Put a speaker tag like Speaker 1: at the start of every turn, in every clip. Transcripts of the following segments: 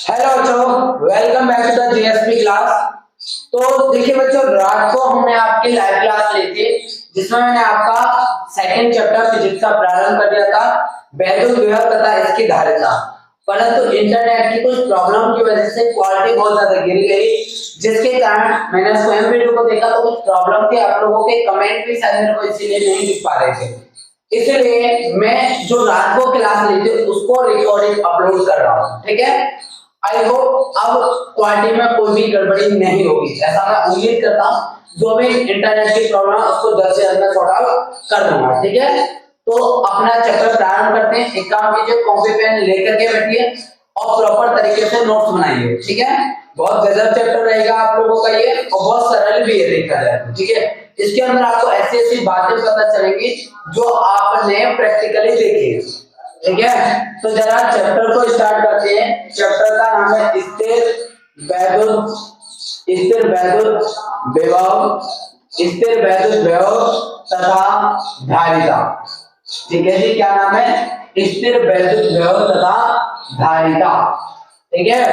Speaker 1: Hello बच्चों, welcome back to the GSP class. तो देखिए बच्चों, रात को हमने आपकी लाइव क्लास ली थी जिसमें मैंने आपका सेकंड चैप्टर फिजिक्स का प्रारंभ कर दिया था, वैद्युत विभव तथा इसकी धारिता। परंतु इंटरनेट की कुछ प्रॉब्लम की वजह से क्वालिटी बहुत ज्यादा गिर गई, जिसके कारण मैंने स्वयं वीडियो को देखा तो कुछ प्रॉब्लम थी। आप लोगों के कमेंट भी शायद मेरे को इसीलिए नहीं दिख पा रहे थे, इसलिए मैं जो रात को क्लास ली थी उसको रिकॉर्डिंग अपलोड कर रहा हूँ। ठीक है, आई होप अब क्वालिटी में कोई भी गड़बड़ी नहीं होगी, ऐसा मैं उम्मीद करता हूँ। जो भी इंटरनेट की प्रॉब्लम है उसको जल्द से जल्द मैं सॉर्ट आउट कर दूंगा। ठीक है, तो अपना चैप्टर प्रारंभ करते हैं। एक काम कीजिए, कॉपी पेन लेकर के बैठिए और प्रॉपर तरीके से नोट्स बनाइए। ठीक है, बहुत गजब चैप्टर रहेगा आप लोगों का ये, और बहुत सरल भी है देखा जाए तो। ठीक है, इसके अंदर आपको ऐसी ऐसी बातें पता चलेंगी जो आपने प्रैक्टिकली देखी है। ठीक है, तो जरा चैप्टर को स्टार्ट करते हैं। चैप्टर का नाम है स्थिर वैद्युत विभव तथा धारिता। ठीक है जी, क्या नाम है? स्थिर वैद्युत विभव तथा धारिता। ठीक है,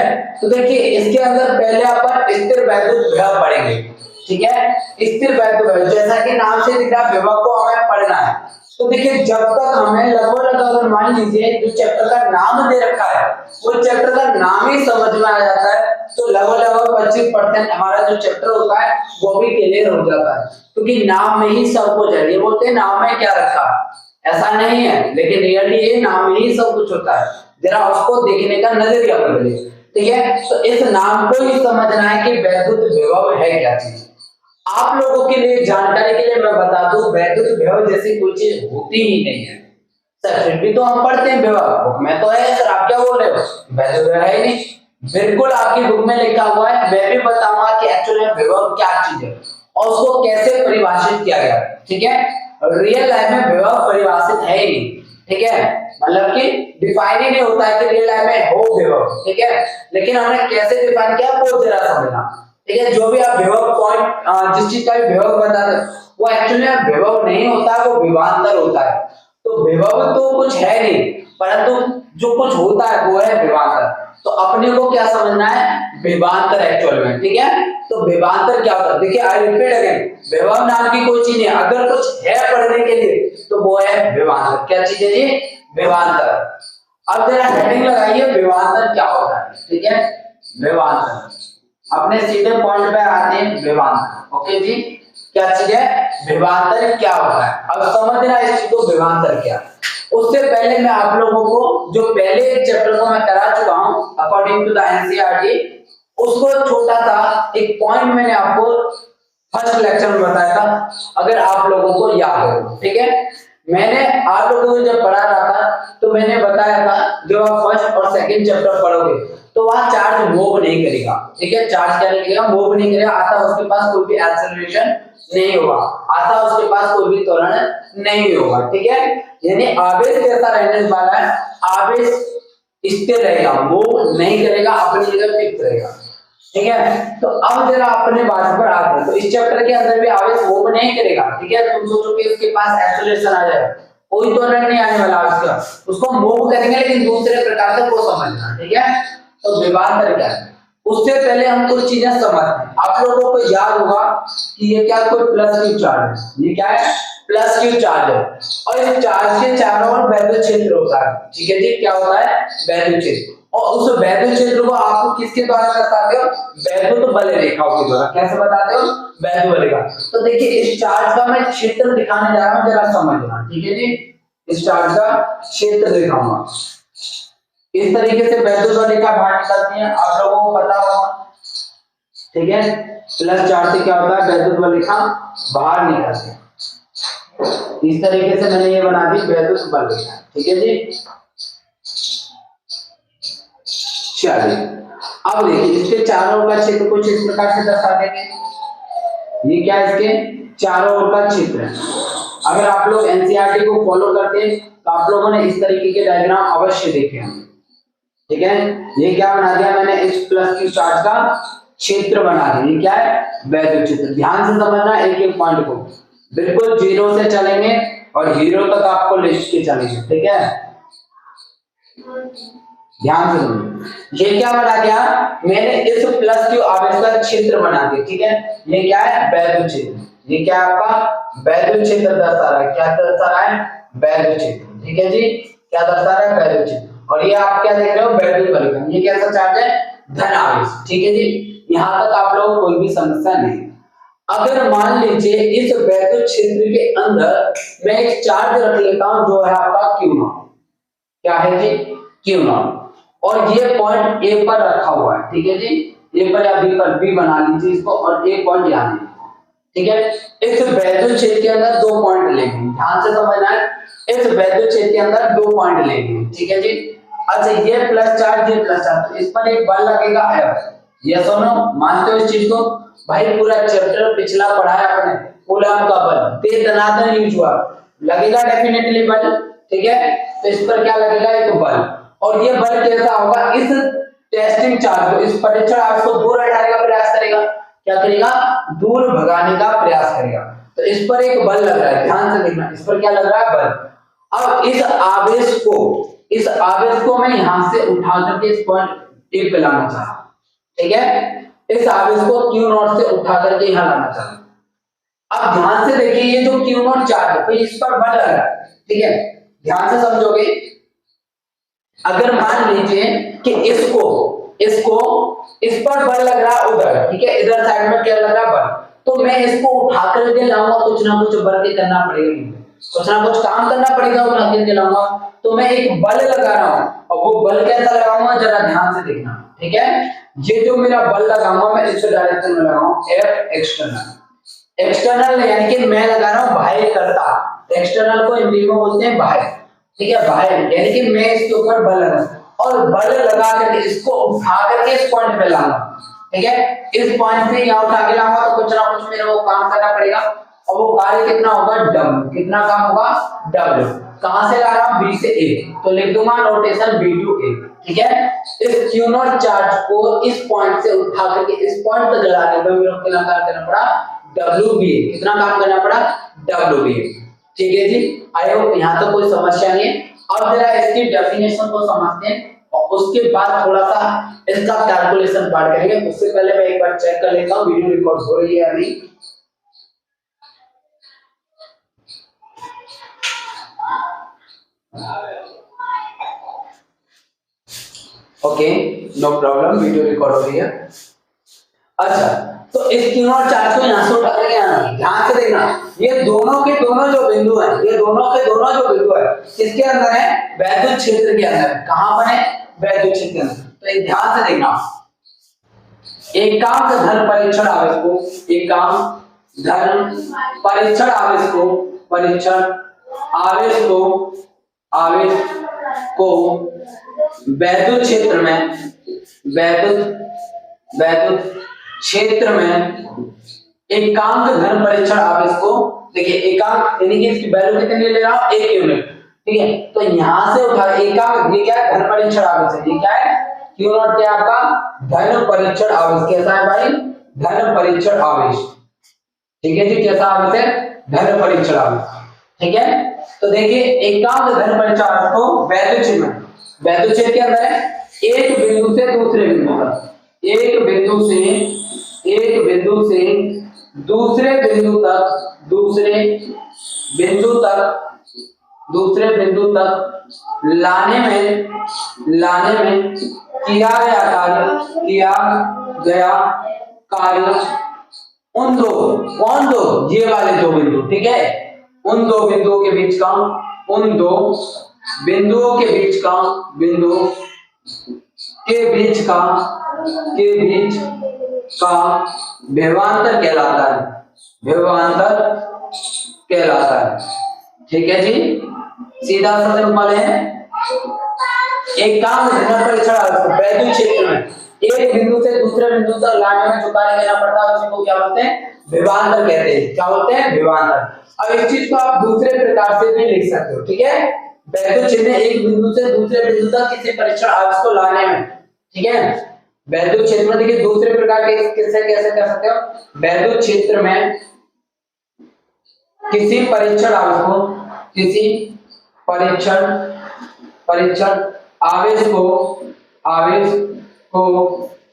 Speaker 1: तो देखिए इसके अंदर पहले अपन स्थिर वैद्युत विभव पढ़ेंगे। ठीक है, स्थिर वैद्युत विभव जैसा कि नाम से दिख रहा है, विभव को हमें पढ़ना है। तो देखिए जब तक हमें लगभग अगर मान लीजिए जो चैप्टर का नाम दे रखा है वो चैप्टर का नाम ही समझ में आ जाता है तो लगभग 25% हमारा जो चैप्टर होता है वो भी क्लियर हो जाता है, क्योंकि नाम में ही सब कुछ है। ये बोलते हैं नाम में क्या रखा है, ऐसा नहीं है, लेकिन रियली ये नाम में ही सब कुछ होता है। जरा उसको देखने का नजरिया बदलिए। ठीक है, तो इस नाम को ही समझना है कि वैद्युत विभव है क्या चीज। आप लोगों के लिए जानकारी के लिए मैं बता दूं, वैद्युत विभव जैसी कोई चीज होती ही नहीं है सर। फिर भी तो हम पढ़ते हैं विभव, बुक में तो है सर, आप क्या बोल रहे हो? वैद्युत विभव है ही नहीं। बिल्कुल आपकी बुक में लिखा हुआ है, मैं भी बताऊंगा कि एक्चुअली विभव क्या चीज है और उसको कैसे परिभाषित किया गया। ठीक है, रियल लाइफ में विभव परिभाषित है ही नहीं। ठीक है, मतलब कि डिफाइन ही नहीं होता है कि रियल लाइफ में हो विभव। ठीक है, लेकिन हमने कैसे डिफाइन किया वो जरा समझना। ठीक है, जो भी आप विभव पॉइंट जिस चीज का भी विभव बता रहे वो एक्चुअली विभव नहीं होता है, वो विभवांतर होता है। तो विभव तो कुछ है नहीं, परंतु जो कुछ होता है वो है विभवांतर। तो अपने को क्या समझना है? विभवांतर एक्चुअल में। ठीक है, तो विभवांतर क्या होता है? देखिए आई रिपीट अगेन, विभव नाम की कोई चीज नहीं, अगर कुछ है पढ़ने के लिए तो वो है विभवांतर। क्या चीज है जी? विभवांतर। अब जरा हेडिंग लगाइए, विभवांतर क्या होता है। ठीक है, विभवांतर अपने सीधे पॉइंट पे आते हैं। विभवांतर, ओके जी, क्या चीज है? विभवांतर क्या होता है, अब समझना इस चीज को, विभवांतर क्या। उससे पहले मैं आप लोगों को जो पहले एक चैप्टर को मैं करा चुका हूं अकॉर्डिंग टू द एनसीईआरटी, उसको छोटा सा एक पॉइंट मैंने आपको फर्स्ट लेक्चर में बताया था, अगर आप लोगों को याद हो। ठीक है, मैंने आप लोगों को जब पढ़ा रहा था तो मैंने बताया था जब आप फर्स्ट और सेकंड चैप्टर पढ़ोगे तो वहां चार्ज मूव नहीं करेगा। ठीक है, चार्ज क्या करेगा? मूव नहीं करेगा। आता उसके पास कोई भी एक्सेलरेशन नहीं होगा, आता उसके पास कोई भी त्वरण नहीं होगा। ठीक है, यानी आवेश कैसा रहने वाला है? आवेश स्थिर रहेगा, मूव नहीं करेगा, अपनी जगह फिक्स रहेगा। ठीक है, तो अब जरा अपने बात पर आते हैं। तो इस चैप्टर के अंदर भी आवेश मूव नहीं करेगा। ठीक है, तुम सोचो कि इसके पास एक्सेलरेशन आ जाएगा, कोई त्वरण नहीं आने वाला उसका, उसको मूव करेंगे लेकिन दूसरे प्रकार से, वो समझना। ठीक है, तो विभवांतर क्या है उससे पहले हम कुछ चीजें समझते हैं। आप लोगों को याद होगा कि ये क्या, कोई प्लस क्यू चार्ज है। ये क्या है? प्लस क्यू चार्ज है, और इस चार्ज के चारों ओर वैद्युत क्षेत्र होता है। ठीक है जी, क्या होता है? वैद्युत क्षेत्र। और उस वैद्युत क्षेत्र को आप किसके द्वारा बताते हो? वैद्युत बल रेखाओं के द्वारा। कैसे बताते हो? वैद्युत बल रेखा। तो देखिए इस चार्ज का मैं क्षेत्र दिखाने जा रहा हूं, जरा समझना। ठीक है जी, इस चार्ज का क्षेत्र दिखाऊंगा। इस तरीके से वैद्युत बल रेखा बाहर निकलती है, आप लोगों को पता होगा। ठीक है, प्लस चार्ज से क्या होता है? वैद्युत बल रेखा बाहर निकलती है। इस तरीके से मैंने ये बना दी वैद्युत बल रेखा। ठीक है जी, चलिए अब देखिए इसके चारों ओर का क्षेत्र कुछ इस प्रकार से दर्शा देंगे। ये क्या है? इसके चारों ओर का क्षेत्र है। अगर आप लोग एनसीईआरटी को फॉलो करते हैं तो आप लोगों ने इस तरीके के डायग्राम अवश्य देखे होंगे। ठीक है, ये क्या बना दिया मैंने? इस प्लस क्यू चार्ज का क्षेत्र बना दिया। ये क्या है? वैद्युत क्षेत्र। ध्यान से समझना एक एक पॉइंट को, बिल्कुल जीरो से चलेंगे और हीरो तक आपको लिख के चलेंगे। ठीक है, ध्यान से सुनिए, ये क्या बना दिया मैंने, इस प्लस क्यू आवेश का क्षेत्र बना दिया, ठीक है। ये क्या है, वैद्युत क्षेत्र, ये क्या है आपका वैद्युत क्षेत्र दर्शा रहा है, क्या दर्शा रहा है, वैद्युत क्षेत्र, ठीक है जी, क्या दर्शा रहा है, वैद्युत क्षेत्र। और ये आप क्या देख रहे हो, वैद्युत परिघन, ये कैसा चार्ज है, धन आवेश, ठीक है जी। यहाँ तक आप लोगों को कोई भी समस्या नहीं। अगर मान लीजिए इस वैद्युत क्षेत्र के अंदर मैं एक चार्ज रख लेता हूं जो है आपका Q0, क्या है जी, Q0, और ये पॉइंट ए पर रखा हुआ है, ठीक है जी, ए पर या बी पर, बी बना लीजिए इसको, और एक पॉइंट यहाँ है, ठीक है। इस वैद्युत क्षेत्र के अंदर दो पॉइंट लेंगे, ध्यान से समझना है, इस वैद्युत क्षेत्र के अंदर दो पॉइंट लेंगे, ठीक है जी। अच्छा, ये प्लस चार्ज, ये प्लस चार्ज, तो इस पर एक बल लगेगा F, यस और नो, मानते हो इस चीज को, भाई पूरा चैप्टर पिछला पढ़ा है आपने, कूलम का बल, दे दनादन यूज हुआ, लगेगा डेफिनेटली बल, ठीक है। तो इस पर क्या लगेगा, एक बल, और ये बल कैसा होगा, इस टेस्टिंग चार्ज को, इस परीक्षण आवेश को दूर हटाने का प्रयास करेगा, क्या करेगा, दूर भगाने का प्रयास करेगा। तो इस पर एक बल लग रहा है, ध्यान से देखना, इस पर क्या लग रहा है, बल। अब इस आवेश को मैं यहां से उठा करके इस पॉइंट ए पे लाना चाह रहा हूं, ठीक है। इस आवेश को Q0 से उठा करके यहां लाना चाह रहा हूं। अब ध्यान से देखिए, ये जो Q0 चार्ज है, तो इस पर बल लग रहा है, ठीक है, ध्यान से समझोगे। अगर मान लीजिए कि इसको इस पर बल लग रहा है उधर, ठीक है, इधर साइड में क्या लग रहा है, बल, तो मैं इसको उठा कर के लाऊंगा, कुछ ना कुछ बल के करना पड़ेगा मुझे, कुछ ना कुछ काम करना पड़ेगा, उठा के लाऊंगा, तो मैं एक बल लगा रहा हूं, और वो बल कैसा लगाऊंगा, जरा ध्यान से देखना, ठीक है। ये जो मेरा बल लगाऊंगा मैं इस डायरेक्शन में लगाऊंगा, F एक्सटर्नल, एक्सटर्नल यानी कि मैं लगा रहा हूं बाहर करता, एक्सटर्नल को हिंदी में बोलते हैं बाहर, ठीक है, बाहर, यानी कि मैं इसके ऊपर बल लगा, और बल लगा करके इसको उठा करके इस पॉइंट पे लाऊंगा, ठीक है, इस पॉइंट पे यहां उठा के लाऊंगा, तो कुछ ना कुछ मेरे को काम करना पड़ेगा, और वो कार्य कितना होगा, W, कितना काम होगा, W, कहां से ला रहा हूं, B से A, तो लिख दूंगा नोटेशन B to A, ठीक है। इस Q0 चार्ज को इस पॉइंट से उठा करके इस पॉइंट तक लाने में मेरे को कितना काम करना पड़ा, WBA, कितना काम करना पड़ा, WBA, ठीक है जी। आई होप यहां तक कोई समस्या नहीं है। अब जरा इसकी डेफिनेशन को समझते हैं, और उसके बाद थोड़ा सा इसका कैलकुलेशन पार्ट करेंगे। उससे पहले मैं एक बार चेक कर लेता हूं वीडियो रिकॉर्ड हो रही है या नहीं। Okay, no problem, video record हो रही है। अच्छा, तो इस Q0 चार्ज को यहां से उठा के आना, ध्यान से देखना, ये दोनों के दोनों जो बिंदु हैं, ये दोनों के दोनों जो बिंदु है किसके अंदर है, वैद्युत क्षेत्र के अंदर, कहां पर है, वैद्युत क्षेत्र के अंदर। तो एक ध्यान से देखना, एकांक धन परीक्षण आवेश को, एकांक धन परीक्षण आवेश को, परीक्षण आवेश को वैद्युत क्षेत्र में, वैद्युत क्षेत्र में एकांक धन परीक्षण आवेश को, देखिए एकांक यानी कि इसकी वैल्यू कितनी ले रहा हूं, 1 यूनिट, ठीक है। तो यहां से उठा एकांक, ये क्या है, धन परीक्षण आवेश है, ये क्या है, Q0 क्या आपका धन परीक्षण आवेश, कैसा है भाई, धन परीक्षण आवेश, ठीक है जी, कैसा आवेश है, धन परीक्षण आवेश, ठीक है। तो देखिए एकांक धन परीक्षण आवेश को वैद्युत क्षेत्र में, वैद्युत क्षेत्र के अंदर है, एक बिंदु से दूसरे बिंदु तक, एक बिंदु से दूसरे बिंदु तक लाने में किया गया कार्य उन दो, कौन दो, ये वाले दो बिंदु, ठीक है, उन दो बिंदुओं के बीच का, विभवांतर कहलाता है, ठीक है जी, सीधा सा सिंपल है। एकांक धन परीक्षण वैद्युत क्षेत्र में एक बिंदु से दूसरे बिंदु तक लाने में जो कार्य करना पड़ता है उसी को क्या बोलते हैं, विभवांतर कहते हैं, क्या बोलते हैं, विभवांतर। अब इस चीज को आप दूसरे प्रकार से भी लिख सकते हो, ठीक है, वैद्युत क्षेत्र में एक बिंदु से दूसरे बिंदु तक किसी परीक्षण आवेश को लाने में, ठीक है, वैद्युत क्षेत्र में देखिए दूसरे प्रकार के कैसे कर सकते हो, वैद्युत क्षेत्र में किसी परीक्षण आवेश को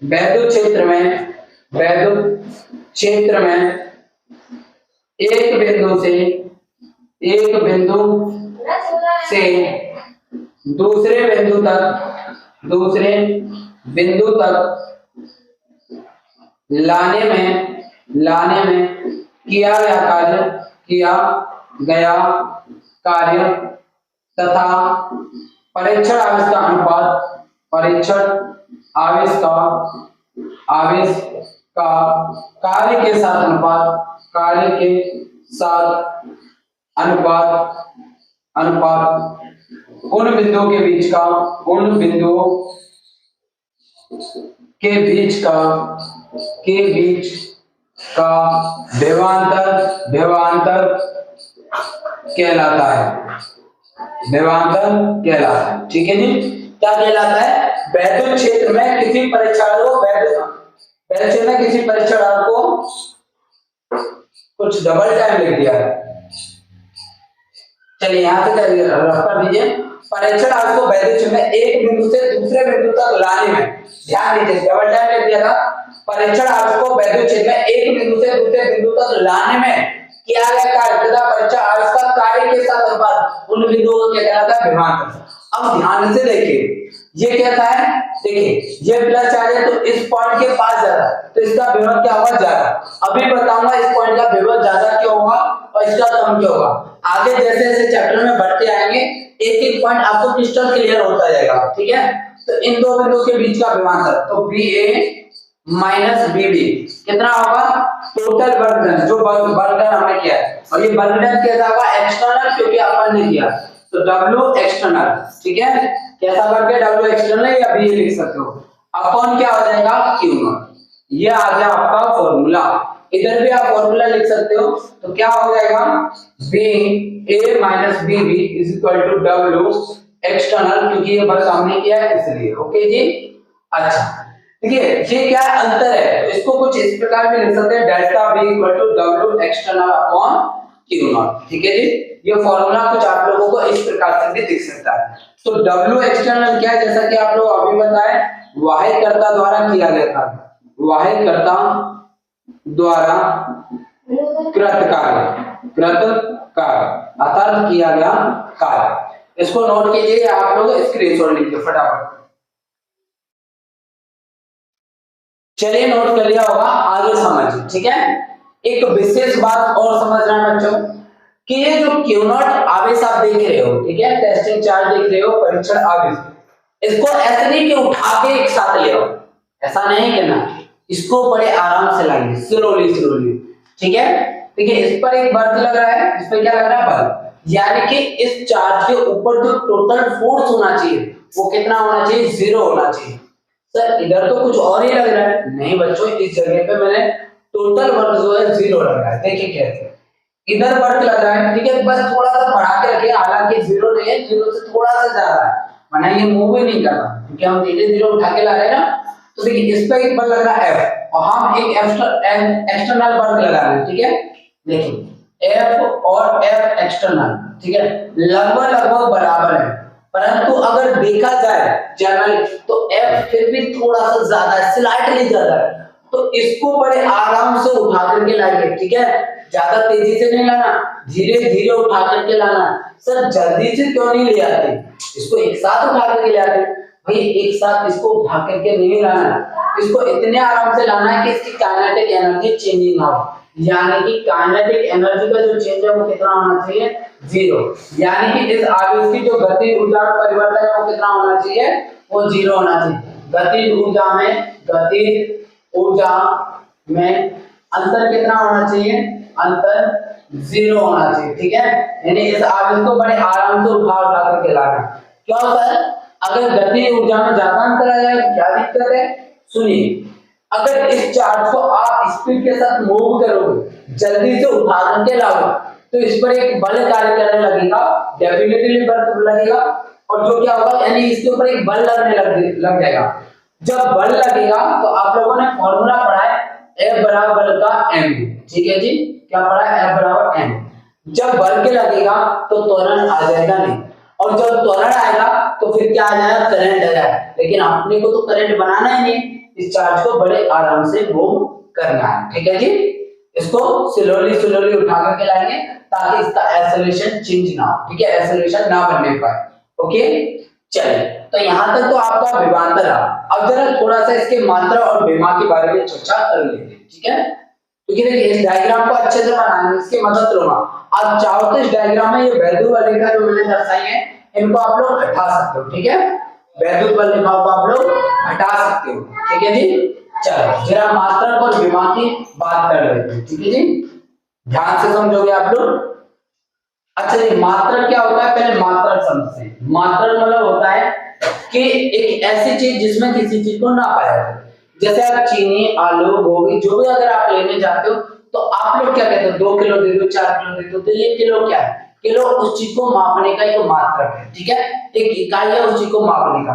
Speaker 1: वैद्युत क्षेत्र में एक बिंदु से दूसरे बिंदु तक लाने में किया गया कार्य तथा परीक्षण आवेश का कार्य के साथ अनुपात उन बिंदुओं के बीच का व्यवांतर कहलाता है। ठीक है जी, क्या कहलाता है? वैद्युत क्षेत्र में किसी परीक्षण को कुछ डबल टाइम लिख दिया है। चलिए यहाँ से रफ कर दीजिए। परीक्षण आवेश को वैद्युत क्षेत्र में एक बिंदु से दूसरे बिंदु तक लाने में, ध्यान दीजिए डबल टाइम लिख दिया था। परीक्षण आवेश को वैद्युत क्षेत्र में एक बिंदु से दूसरे बिंदु तक लाने में किया गया कार्य तथा परीक्षण आवेश का कार्य के साथ अनुपात उन बिंदुओं को क्या कहलाता है? विभवांतर। अब ध्यान से देखिए, ये कहता है, देखिए ये प्लस चार्ज है तो इस पॉइंट के पास जा रहा है तो इसका विभव क्या होगा? ज्यादा। अभी बताऊंगा इस पॉइंट का विभव ज्यादा क्यों होगा और इसका कम क्यों होगा। आगे जैसे जैसे चैप्टर में बढ़ते आएंगे एक एक पॉइंट आपको क्रिस्टल क्लियर होता जाएगा। ठीक है, तो इन दो बिंदुओं के बीच का विभवांतर, तो BA माइनस BB कितना होगा? टोटल वर्क डन, जो वर्क डन हमने किया है। और ये वर्क डन कैसा होगा? एक्सटर्नल, क्योंकि अपन ने किया तो W एक्सटर्नल। ठीक है, कैसा वर्क है? W एक्सटर्नल या BA लिख सकते हो। अपॉन क्या हो जाएगा? Q0। ये आ गया आपका फॉर्मूला। इधर भी आप फॉर्मूला लिख सकते हो, तो क्या हो जाएगा? BA minus BB is equal to W external, क्योंकि ये वर्क हमने किया है इसलिए। ओके जी, अच्छा ठीक है। ये क्या अंतर है? तो इसको कुछ इस प्रकार भी लिख सकते हैं, delta B equal to W external upon Q0। ठीक है जी, ये फॉर्मूला कुछ आप लोगों को इस प्रकार से भी दिख सकता है। तो W एक्सटर्नल क्या है? जैसा कि आप लोग अभी बताए, वाहिकर्ता द्वारा किया गया था, वाहिकर्ता द्वारा कृत कार्य अर्थात किया गया कार्य। इसको नोट कीजिए, आप लोग स्क्रीनशॉट लीजिए फटाफट। चलिए नोट कर लिया होगा, आगे समझिए। ठीक है, एक विशेष बात और समझना है बच्चों कि ये जो Q0 आवेश आप देख रहे हो, ठीक है, टेस्टिंग चार्ज देख रहे हो, परीक्षण आवेश, इसको ऐसे नहीं कि उठा के एक साथ ले आओ, ऐसा नहीं करना। इसको बड़े आराम से लाइए, स्लोली। ठीक है, देखिए इस पर एक बर्थ लग रहा है, इस पर क्या लग रहा है? बल। यानी कि इस चार्ज के ऊपर जो टोटल फोर्स होना चाहिए वो कितना होना चाहिए? 0 होना चाहिए। सर इधर तो कुछ और ही लग रहा है। नहीं बच्चों, इस जगह पे मैंने टोटल वर्क जो है 0 लग रहा है। देखिए कैसे, इधर वर्क लग रहा है, ठीक है, बस थोड़ा सा बढ़ा के रखिए, हालांकि 0 नहीं है, 0 से थोड़ा सा ज्यादा है, वरना ये मूव ही नहीं कर रहा, क्योंकि हम धीरे-धीरे उठा के ला रहे हैं ना। तो देखिए इस पे एक बल लग रहा है F, और हम एक एक्सटर्नल वर्क लगा रहे हैं। ठीक है, देखिए F और F एक्सटर्नल, ठीक है, लगभग बराबर है, परंतु अगर देखा जाए जनरल तो F फिर भी थोड़ा सा ज्यादा है, स्लाइटली ज्यादा है। तो इसको बड़े आराम से उठा करके लाइए। ठीक है, ज्यादा तेजी से नहीं लाना, धीरे-धीरे उठा करके लाना। सर जल्दी से क्यों नहीं ले आते? इसको एक साथ उठा करके ले आते भाई, एक साथ इसको उठा करके नहीं लाना, इसको इतने आराम से लाना है कि इसकी काइनेटिक एनर्जी चेंजिंग ना हो। यानी कि काइनेटिक एनर्जी का जो चेंज है वो कितना होना चाहिए? 0। यानी कि इस आवेश की जो गति ऊर्जा में परिवर्तन है वो कितना होना चाहिए? वो 0 होना चाहिए। गति ऊर्जा में अंतर कितना होना चाहिए? अंतर 0 होना चाहिए। ठीक है, यानी इस आवेश को बड़े आराम से उठा करके लाना। क्यों सर? अगर गति ऊर्जा में ज्यादा अंतर आ जाए क्या दिक्कत है? सुनिए, अगर इस चार्ज को आप स्पीड के साथ मूव करोगे, जल्दी से उठा करके लाओगे, तो इस पर एक बल कार्य करने लगेगा, डेफिनेटली बल लगेगा, और जो क्या होगा, यानी इसके ऊपर एक बल लगने लग जाएगा। जब बल लगेगा तो आप लोगों ने फॉर्मूला पढ़ा है F बराबर बल का m। ठीक है जी, क्या पढ़ा है? F बराबर m। जब बल के लगेगा तो त्वरण आ जाएगा नहीं, और जब त्वरण आएगा तो फिर क्या आ जाएगा, करंट आ जाएगा। लेकिन अपने को तो करंट बनाना ही नहीं, इस चार्ज को बड़े आराम से मूव करना है, ठीक है जी। इसको स्लोली स्लोली उठा करके लाएंगे ताकि इसका एक्सेलरेशन चेंज ना हो, ठीक है, एक्सेलरेशन ना बनने पाए। ओके चलिए, तो यहाँ तक तो आपका विभवांतर रहा। अब जरा थोड़ा सा इसके मात्रा और विमा के बारे में चर्चा कर लेते हैं, ठीक है। क्योंकि देखिए इस डायग्राम को अच्छे से बनाना है, इसकी मदद लूंगा। आप चाहो तो इस डायग्राम में ये वैद्युत वलिका जो मैंने दर्शाई है इनको आप लोग हटा सकते हो, ठीक है, वैद्युत वलिकाओं को आप लोग हटा सकते हो, ठीक है जी। चलो जरा मात्रक और विमा की बात कर लेते हैं, ठीक है जी, ध्यान से समझोगे आप लोग। अच्छा जी, मात्रक क्या होता है, पहले मात्रक समझते हैं। मात्रक मतलब होता है कि एक ऐसी चीज जिसमें किसी चीज को ना पाया जाए। जैसे आप चीनी, आलू, गोभी जो भी अगर आप लेने जाते हो तो आप लोग क्या कहते हो, 2 किलो दे दो, 4 किलो दे दो, तो ये किलो क्या है, किलो उस चीज को मापने का एक मात्रक है, ठीक है, एक इकाई है उस चीज को मापने का।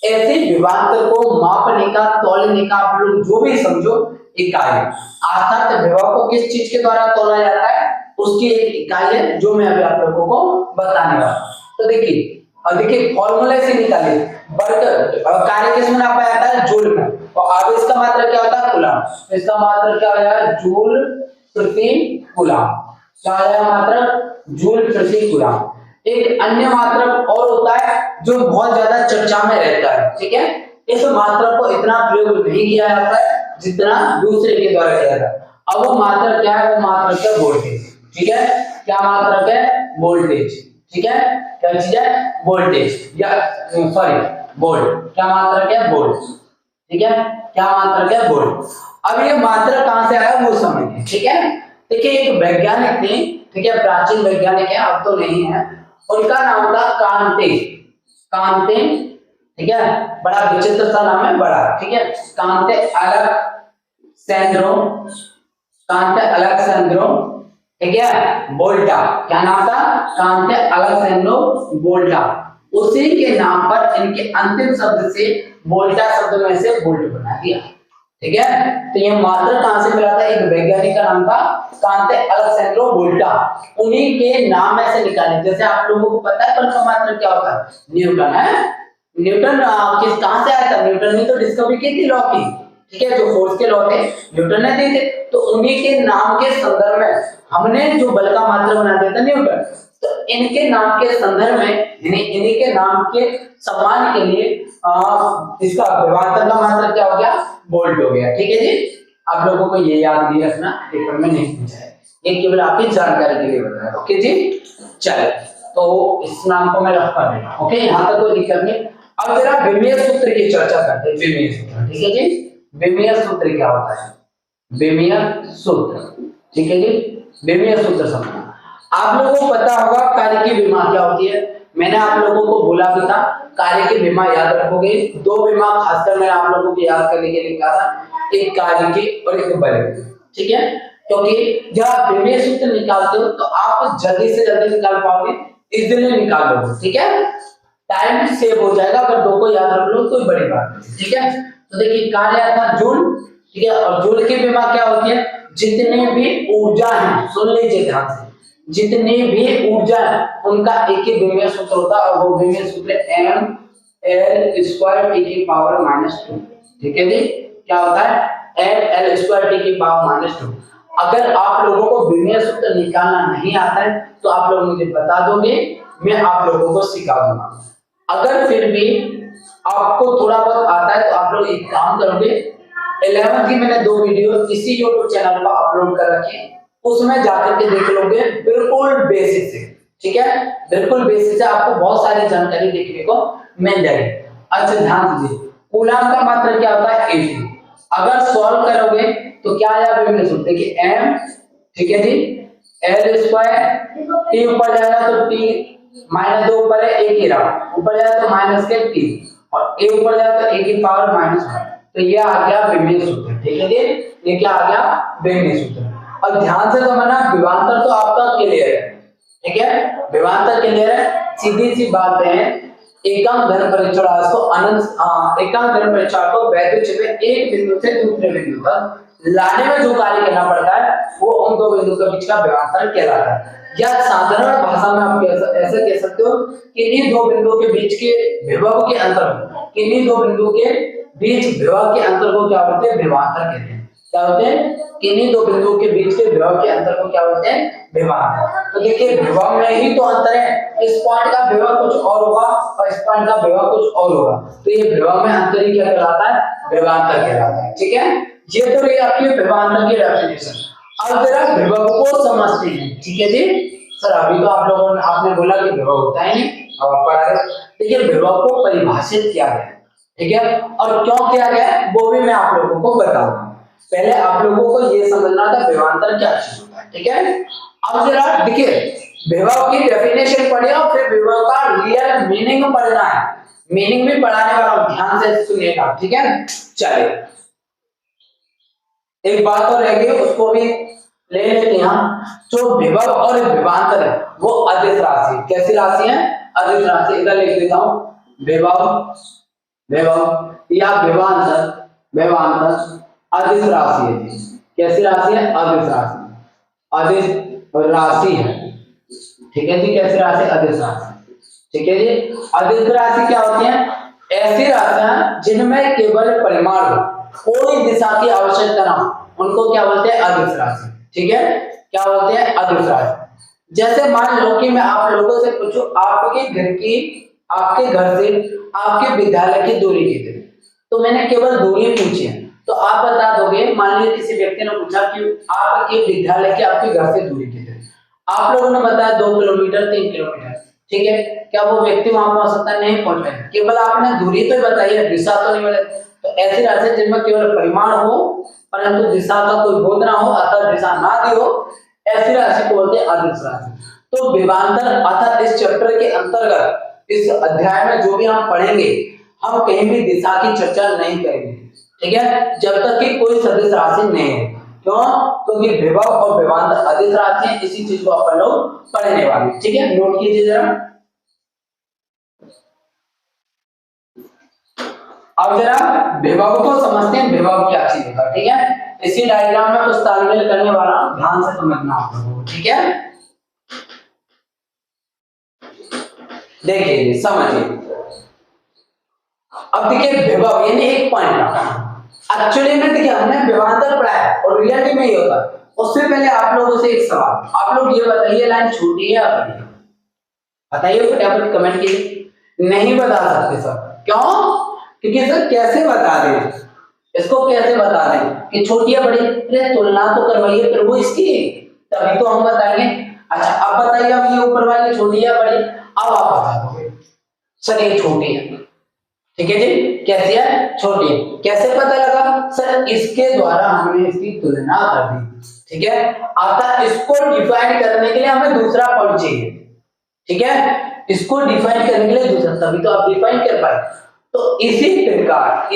Speaker 1: ऐसे विभवांतर को मापने का, तौलने का आप लोग जो भी समझो इकाई। अर्थात विभव को किस चीज के द्वारा तौला जाता है उसकी एक इकाई है जो मैं अभी आप लोगों को बताने वाला हूं। तो देखिए, और देखिए फॉर्मूले से निकालिए, वर्ग कार्य किस में नापा जाता है, जूल में, और अब इसका मात्रक क्या होता है, कूलम। तो इसका मात्रक क्या हो जाएगा, जूल प्रति कूलम। क्या हो जाएगा मात्रक, जूल प्रति कूलम। एक अन्य मात्रक और होता है जो बहुत ज्यादा चर्चा में रहता है, ठीक है, इस मात्रक को इतना प्रयोग नहीं किया जाता है जितना दूसरे के द्वारा किया जाता है। अब वो मात्रक क्या है, वो मात्रक है वोल्टेज, ठीक है, क्या मात्रक है, वोल्टेज, ठीक है, क्या चीज है, वोल्टेज, या सॉरी वोल्ट, क्या मात्रक है, वोल्ट, ठीक है, क्या मात्रक है, वोल्ट। अब ये मात्रक कहां से आया वो समझिए, ठीक है। देखिए एक वैज्ञानिक थे, ठीक है, प्राचीन वैज्ञानिक है, अब तो नहीं है, उनका नाम था कांते, कांते, ठीक है, बड़ा विचित्र सा नाम है, बड़ा, ठीक है, कांते अलेक्सेंड्रो, कांते अलेक्सेंड्रो, ठीक है, वोल्टा, क्या नाम था, कांते अलेक्सेंड्रो वोल्टा। उसी के नाम पर इनके अंतिम शब्द से वोल्टा शब्द में से वोल्ट बना दिया, ठीक है। तो ये मात्रक कहां से मिला था, एक वैज्ञानिक का नाम था कांते अलेक्सेंड्रो वोल्टा, उन्हीं के नाम में से निकाले। जैसे आप लोगों को पता है बल का मात्रक क्या होता है, न्यूटन है, न्यूटन किस कहां से आया था, न्यूटन ने तो डिस्कवरी की थी लॉ की, ठीक है, जो फोर्स के लॉ थे न्यूटन ने दिए थे, तो उन्हीं के नाम के संदर्भ में हमने जो बल का मात्रक बना दिया था न्यूटन। तो इनके नाम के संदर्भ में, इन्हीं के नाम के सम्मान के लिए इसका विभवांतर का मात्रक क्या हो गया, वोल्ट हो गया, ठीक है जी। आप लोगों को ये याद नहीं रखना, पेपर में नहीं पूछा है, ये केवल आपकी जानकारी के लिए बताया, ओके जी। चलिए, तो इस नाम को मैं रखता नहीं, ओके, यहाँ तक कोई दिक्कत नहीं। अब जरा विमीय सूत्र की चर्चा करते हैं, विमीय सूत्र, ठीक है जी। विमीय सूत्र क्या होता है, विमीय सूत्र, ठीक है जी, विमीय सूत्र समझना। आप लोगों को पता होगा कार्य की विमा क्या होती है, मैंने आप लोगों को बोला भी था कार्य की विमा याद रखोगे। 2 विमा खासकर मैंने आप लोगों को याद करने के लिए कहा था, एक कार्य की और एक बल की, ठीक है, क्योंकि जब आप विमीय सूत्र निकालते हो तो आप जल्दी से जल्दी निकाल पाओगे, इजीली निकाल लोगे, ठीक है, टाइम सेव हो जाएगा अगर 2 को याद रख लो तो बड़ी बात है, ठीक है। तो देखिए कार्य था जूल, ठीक है, और जूल की विमा क्या होती है, जितने भी ऊर्जा है, सुन लीजिए ध्यान से, जितनी भी ऊर्जा है उनका एक ही विमीय सूत्र होता है, और वो विमीय सूत्र m l स्क्वायर t की पावर -2, ठीक है जी, क्या होता है m l स्क्वायर t की पावर -2। अगर आप लोगों को विमीय सूत्र निकालना नहीं आता है तो आप लोग मुझे बता दोगे, मैं आप लोगों को सिखा दूंगा। अगर फिर भी आपको थोड़ा बहुत आता है तो आप लोग एक काम करोगे, 11th की मैंने 2 वीडियो इसी YouTube चैनल पर अपलोड कर रखी है, उसमें जाकर के देख लोगे, बिल्कुल बेसिक से, ठीक है, बिल्कुल बेसिक से आपको बहुत सारी जानकारी देखने को मिल जाएगी। अच्छा ध्यान दीजिए, कूलम का मात्रक क्या होता है, Ac। अगर सॉल्व करोगे तो क्या आएगा विमीय सूत्र, देखिए m, ठीक है जी, l स्क्वायर, t ऊपर जाएगा तो t -2 ऊपर है, एक ही रहा, ऊपर जाएगा तो माइनस के t, और a ऊपर जाएगा तो a की पावर -1, तो ये आ गया विमीय सूत्र, ठीक है जी, ये क्या आ गया, विमीय सूत्र। और ध्यान से समझना, विभवांतर तो आपका क्लियर है, ठीक है, विभवांतर क्लियर है, सीधी सी बात है, एकम धन परिचय को अनंत एकम धन परिचय को वैद्युत क्षेत्र एक बिंदु से दूसरे बिंदु तक लाने में जो कार्य करना पड़ता है वो उन 2 बिंदु के बीच का विभवांतर कहलाता है। या साधारण भाषा में आप ऐसे कह सकते हो किन्हीं दो बिंदुओं के बीच के विभव के अंतर को, किन्हीं दो बिंदुओं के बीच विभव के अंतर को क्या बोलते हैं? विभवांतर कहते हैं। क्या होते हैं? किन्हीं दो बिंदुओं के बीच के विभव के अंतर को क्या बोलते हैं? विभवांतर। तो देखिए विभव में ही तो अंतर है, इस पॉइंट का विभव कुछ और होगा और इस पॉइंट का विभव कुछ और होगा, तो ये विभव में अंतर ही क्या कहलाता है? विभवांतर कहलाता है। ठीक है, ये तो रही आपकी विभवांतर की डेफिनेशन। अब जरा विभव को समझते हैं। ठीक है जी, सर अभी तो आप लोगों ने आपने बोला कि विभव होता है नहीं, अब आप पढ़ा रहे। देखिए विभव को परिभाषित किया गया, ठीक है, और क्यों किया गया वो भी मैं आप लोगों को बताऊंगा। पहले आप लोगों को ये समझना था विभवांतर क्या चीज होता है। ठीक है, अब जरा देखिए विभव की डेफिनेशन पढ़िए और फिर विभव का रियल मीनिंग पढ़ना है। मीनिंग भी पढ़ाने वाला हूं, ध्यान से सुनिएगा। ठीक है, चलिए एक बात और रह गई, उसको भी ले लेते हैं हम। जो विभव और विभवांतर है वो अदिश राशि। कैसी राशि है? अदिश राशि। इधर लिख देता हूं, विभव विभव या विभवांतर, विभवांतर अदिश राशि है। कैसी राशि है? अदिश राशि, अदिश राशि है। ठीक है जी, कैसी राशि? अदिश राशि। ठीक है जी, अदिश राशि क्या होती है? ऐसी राशियां जिनमें केवल परिमाण हो, कोई दिशा की आवश्यकता ना हो, उनको क्या बोलते हैं? अदिश राशि। ठीक है, क्या बोलते हैं? अदिश राशि। जैसे मान लो कि मैं आप लोगों से पूछूं आपके घर की, आपके घर से आपके विद्यालय की दूरी कितनी, तो मैंने केवल दूरी पूछी है, तो आप बता दोगे। मान लीजिए किसी व्यक्ति ने पूछा कि आपके विद्यालय की आपके घर से दूरी कितनी, आप लोगों ने बताया 2 किलोमीटर 3 किलोमीटर। ठीक है, क्या वो व्यक्ति वहां पहुंच सकता है? नहीं पहुंच पाएगा, केवल आपने दूरी तो बताई है, दिशा तो नहीं बताई। तो ऐसी राशि जिनमें केवल परिमाण हो परंतु दिशा का कोई बोध ना हो, अर्थात दिशा ना दी हो, ऐसी राशि को बोलते हैं अदिश राशि। तो विभवांतर अर्थात इस चैप्टर के अंतर्गत इस अध्याय में जो भी हम पढ़ेंगे, हम कहीं भी दिशा की चर्चा नहीं करेंगे। ठीक है, जब तक कि कोई सदिश राशि नहीं है। क्यों? क्योंकि विभव और विभवांतर अदिश राशि है, इसी चीज को अपन लोग पढ़ने वाले। ठीक है, नोट कीजिए जरा। अब जरा विभव को समझते हैं, विभव क्या चीज है। ठीक है, इसी डायग्राम में कुछ तालमेल करने वाला, ध्यान से समझना आप लोगों को। ठीक है, देखिए समझिए। अब देखिए विभव यानी एक पॉइंट। एक्चुअली में देखिए हमने विभवांतर पढ़ा है और रियलिटी में ही होता है। उससे पहले आप लोगों से एक सवाल, आप लोग ये बताइए लाइन छोटी है या बड़ी है? बताइए फटाफट कमेंट कीजिए। नहीं बता सकते सर, क्यों? क्योंकि सर कैसे बता दें, इसको कैसे बता दें कि छोटी है बड़ी? अरे तुलना तो करवाइए फिर वो इसकी, तभी तो हम बताएंगे। अच्छा अब बताइए, अब ये ऊपर वाली छोटी है बड़ी? अब आप बता दोगे सर ये छोटी है। ठीक है जी, कैसी है? छोटी है। कैसे पता लगा? सर इसके द्वारा हमने इसकी तुलना कर दी। ठीक है, अर्थात इसको डिफाइन करने के लिए हमें दूसरा पॉइंट चाहिए। ठीक है, इसको डिफाइन करने के लिए दूसरा, तभी तो आप डिफाइन कर पाए। तो इसी प्रकार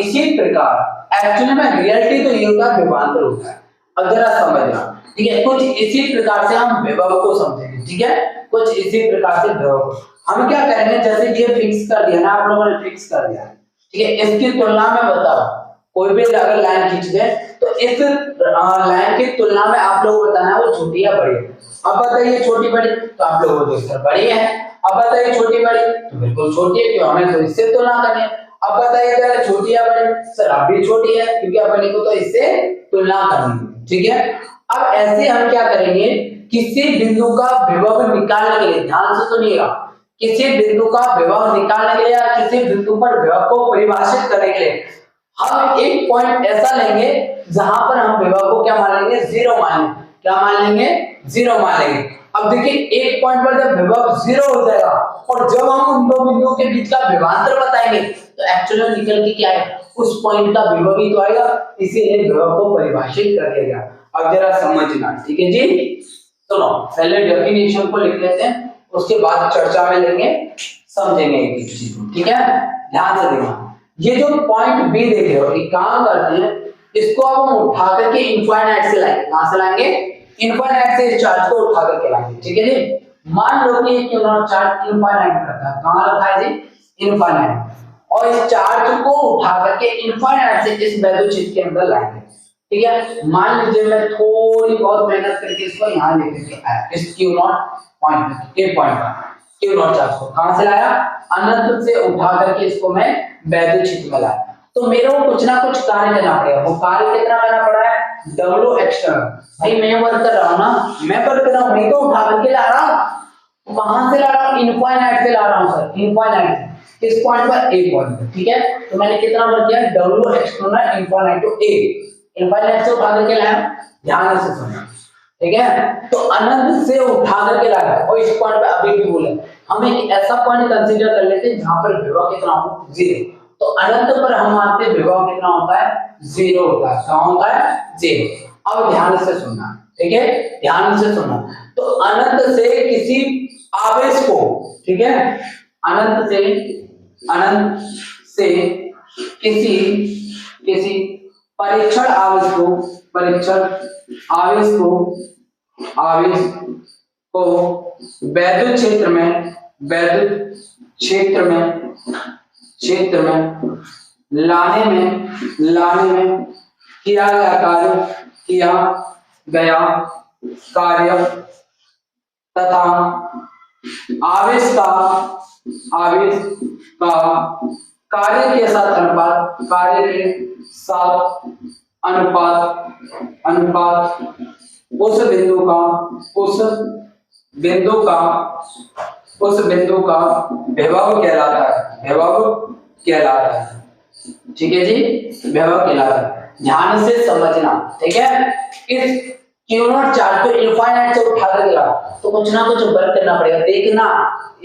Speaker 1: एक्चुअली में रियलिटी तो ये होता है, विभवांतर होता है। अब जरा समझना। ठीक है, कुछ इसी प्रकार से हम विभव को समझेंगे। ठीक है, कुछ इसी प्रकार से विभव हम क्या करेंगे, जैसे ये फिक्स कर दिया ना आप लोगों ने, फिक्स कर दिया। ठीक है, इसकी तुलना में बताओ, कोई भी अगर लाइन खींच दे तो इस लाइन की तुलना में आप लोग बताना वो छोटी या बड़ी है। अब बताइए छोटी बड़ी, तो आप लोगों को सर बड़ी है। अब बताइए छोटी बड़ी, तो बिल्कुल छोटी है, क्यों? हमें तो इससे तुलना करनी है। अब बताइए जरा छोटी या बड़ी, सर अब भी छोटी है क्योंकि अपने को तो इससे तुलना करनी है। ठीक है, अब ऐसे हम क्या करेंगे, किसी बिंदु का विभव निकालने के लिए, ध्यान से सुनिएगा, किसी बिंदु का विभव निकालने के लिए या किसी बिंदु पर विभव को परिभाषित करने के लिए हम एक पॉइंट ऐसा लेंगे जहां पर हम विभव को क्या मान लेंगे? जीरो मान लेंगे। क्या मान लेंगे? जीरो मान लेंगे। अब देखिए एक पॉइंट पर जब विभव जीरो हो जाएगा और जब हम उन दो बिंदुओं के बीच का विभवांतर बताएंगे तो एक्चुअली में निकल के क्या है? उस पॉइंट का विभव ही तो आएगा, इसीलिए विभव को परिभाषित कर दिया गया। अब जरा समझना। ठीक है जी, सुनो पहले डेफिनेशन को लिख लेते हैं, उसके बाद चर्चा में लेंगे, समझेंगे एक चीज को। ठीक है, ध्यान से देखना। ये जो पॉइंट बी देख रहे हो, एक काम करते हैं, इसको अब हम उठा करके इनफाइनाइट से लाएंगे। कहां से लाएंगे? इनफाइनाइट से इस चार्ज को उठा करके लाएंगे। ठीक है जी, मान लो कि क्यों ना चार्ज इनफाइनाइट रखा है, कहां रखा है जी? इनफाइनाइट। और इस चार्ज को उठा करके इनफाइनाइट से इस वैल्यू चीज के अंदर लाएंगे। ठीक है। मान लीजिए मैं थोड़ी बहुत मेहनत करके इसको यहाँ लेके के आया इस Q not point A point पर, क्यू नॉट चार्ज को कहां से लाया, अनंत से उठा करके इसको मैं वैद्युत क्षेत्र में लाया, तो मेरे को कुछ ना कुछ कार्य करना पड़ेगा। वो कार्य कितना करना पड़ रहा है, W एक्सटर्नल। भाई मैं वर्क कर रहा हूँ ना, मैं वर्क कर रहा हूँ, मैं तो उठा करके ला रहा हूँ। कहां से ला रहा हूँ, इनफाइनाइट से ला रहा हूँ सर, इनफाइनाइट किस पॉइंट पर, ए पॉइंट पर, ठीक है। तो मैंने कितना वर्क किया, W external infinite to A, infinite से उठा करके लाया, ध्यान से सुनना, ठीक है। तो अनंत से उठा करके लाया, और इस पॉइंट पे अभी भी बोले हम एक ऐसा पॉइंट कंसीडर कर लेते हैं जहां पर विभव कितना हो, 0। तो अनंत पर हम मानते हैं विभव कितना होता है, 0 होता है। कहां होता है, 0। अब ध्यान से सुनना, ठीक है, ध्यान से सुनना। तो अनंत से किसी आवेश को, ठीक है, अनंत से किसी परीक्षण आवेश को वैद्युत क्षेत्र में लाने में किया गया कार्य तथा आवेश का कार्य के साथ अनुपात उस बिंदु का विभव कहलाता है, ठीक है जी, विभव कहलाता है। ध्यान से समझना, ठीक है। इस क्यू नॉट चार्ज को इनफाइनाइट से उठा कर ला, तो कुछ ना कुछ वर्क करना पड़ेगा। देखना,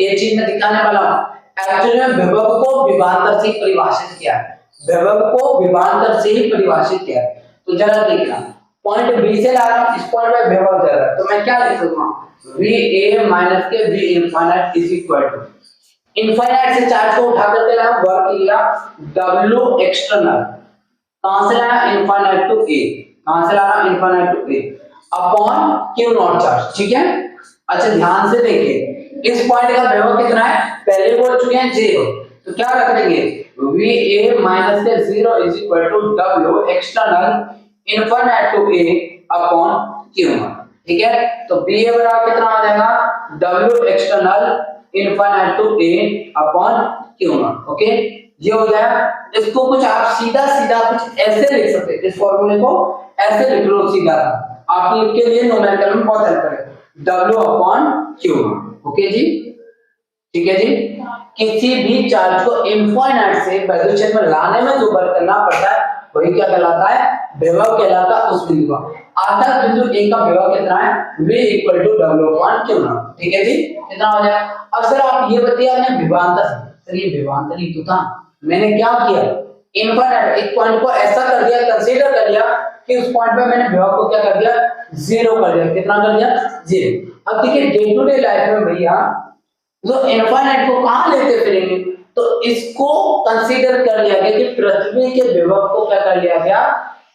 Speaker 1: ये चीज मैं दिखाने वाला हूँ। एक्चुअली में विभव को विभवांतर से परिभाषित किया है, तो जरा देखना, पॉइंट बी से ला रहा हूं, इस पॉइंट पे विभव दे रहा है, तो मैं क्या लिख सकता हूं, Va माइनस के V infinite is equal to, infinite से चार्ज को उठा करके लाया, वर्क किया W एक्सटर्नल, कहां से लाया, इनफाइनाइट टू A, कहां से लाया, infinite to A upon Q naught charge, ठीक है। अच्छा ध्यान से देखिए, इस पॉइंट का विभव कितना है, पहले बोल चुके हैं 0, तो क्या रख देंगे, Va माइनस के 0 is equal to W external infinite to A upon Q naught, ठीक है। तो B बराबर कितना आ जाएगा, W external infinite to A upon Q naught, okay. ये हो जाएगा। इसको कुछ आप सीधा कुछ ऐसे लिख सकते हैं, इस फॉर्मूले को ऐसे लिख लो सीधा, आपके लिए न्यूमेरिकल में बहुत हेल्प करेगा, W upon Q naught, okay जी, ठीक है जी। किसी भी चार्ज को इनफाइनाइट से वैद्युत क्षेत्र में लाने में जो वर्क करना पड़ता है वही क्या कहलाता है, विभव कहलाता है उस बिंदु का। आधार बिंदु A का विभव कितना है, V equal to W upon Q naught, ठीक है जी, कितना हो जाएगा। अब सर आप ये बताइए, आपने विभवांतर, सर ये विभवांतर ही तो था, मैंने क्या किया, इनफाइनाइट एक पॉइंट को ऐसा कर दिया, कंसीडर कर लिया कि उस पॉइंट पे मैंने विभव को क्या कर दिया, 0 कर दिया, कितना कर दिया, 0। अब देखिए डे टू डे लाइफ में भैया तो इनफाइनाइट को कहां लेते फिरेंगे, तो इसको कंसीडर कर लिया गया कि पृथ्वी के विभव को क्या कर लिया गया,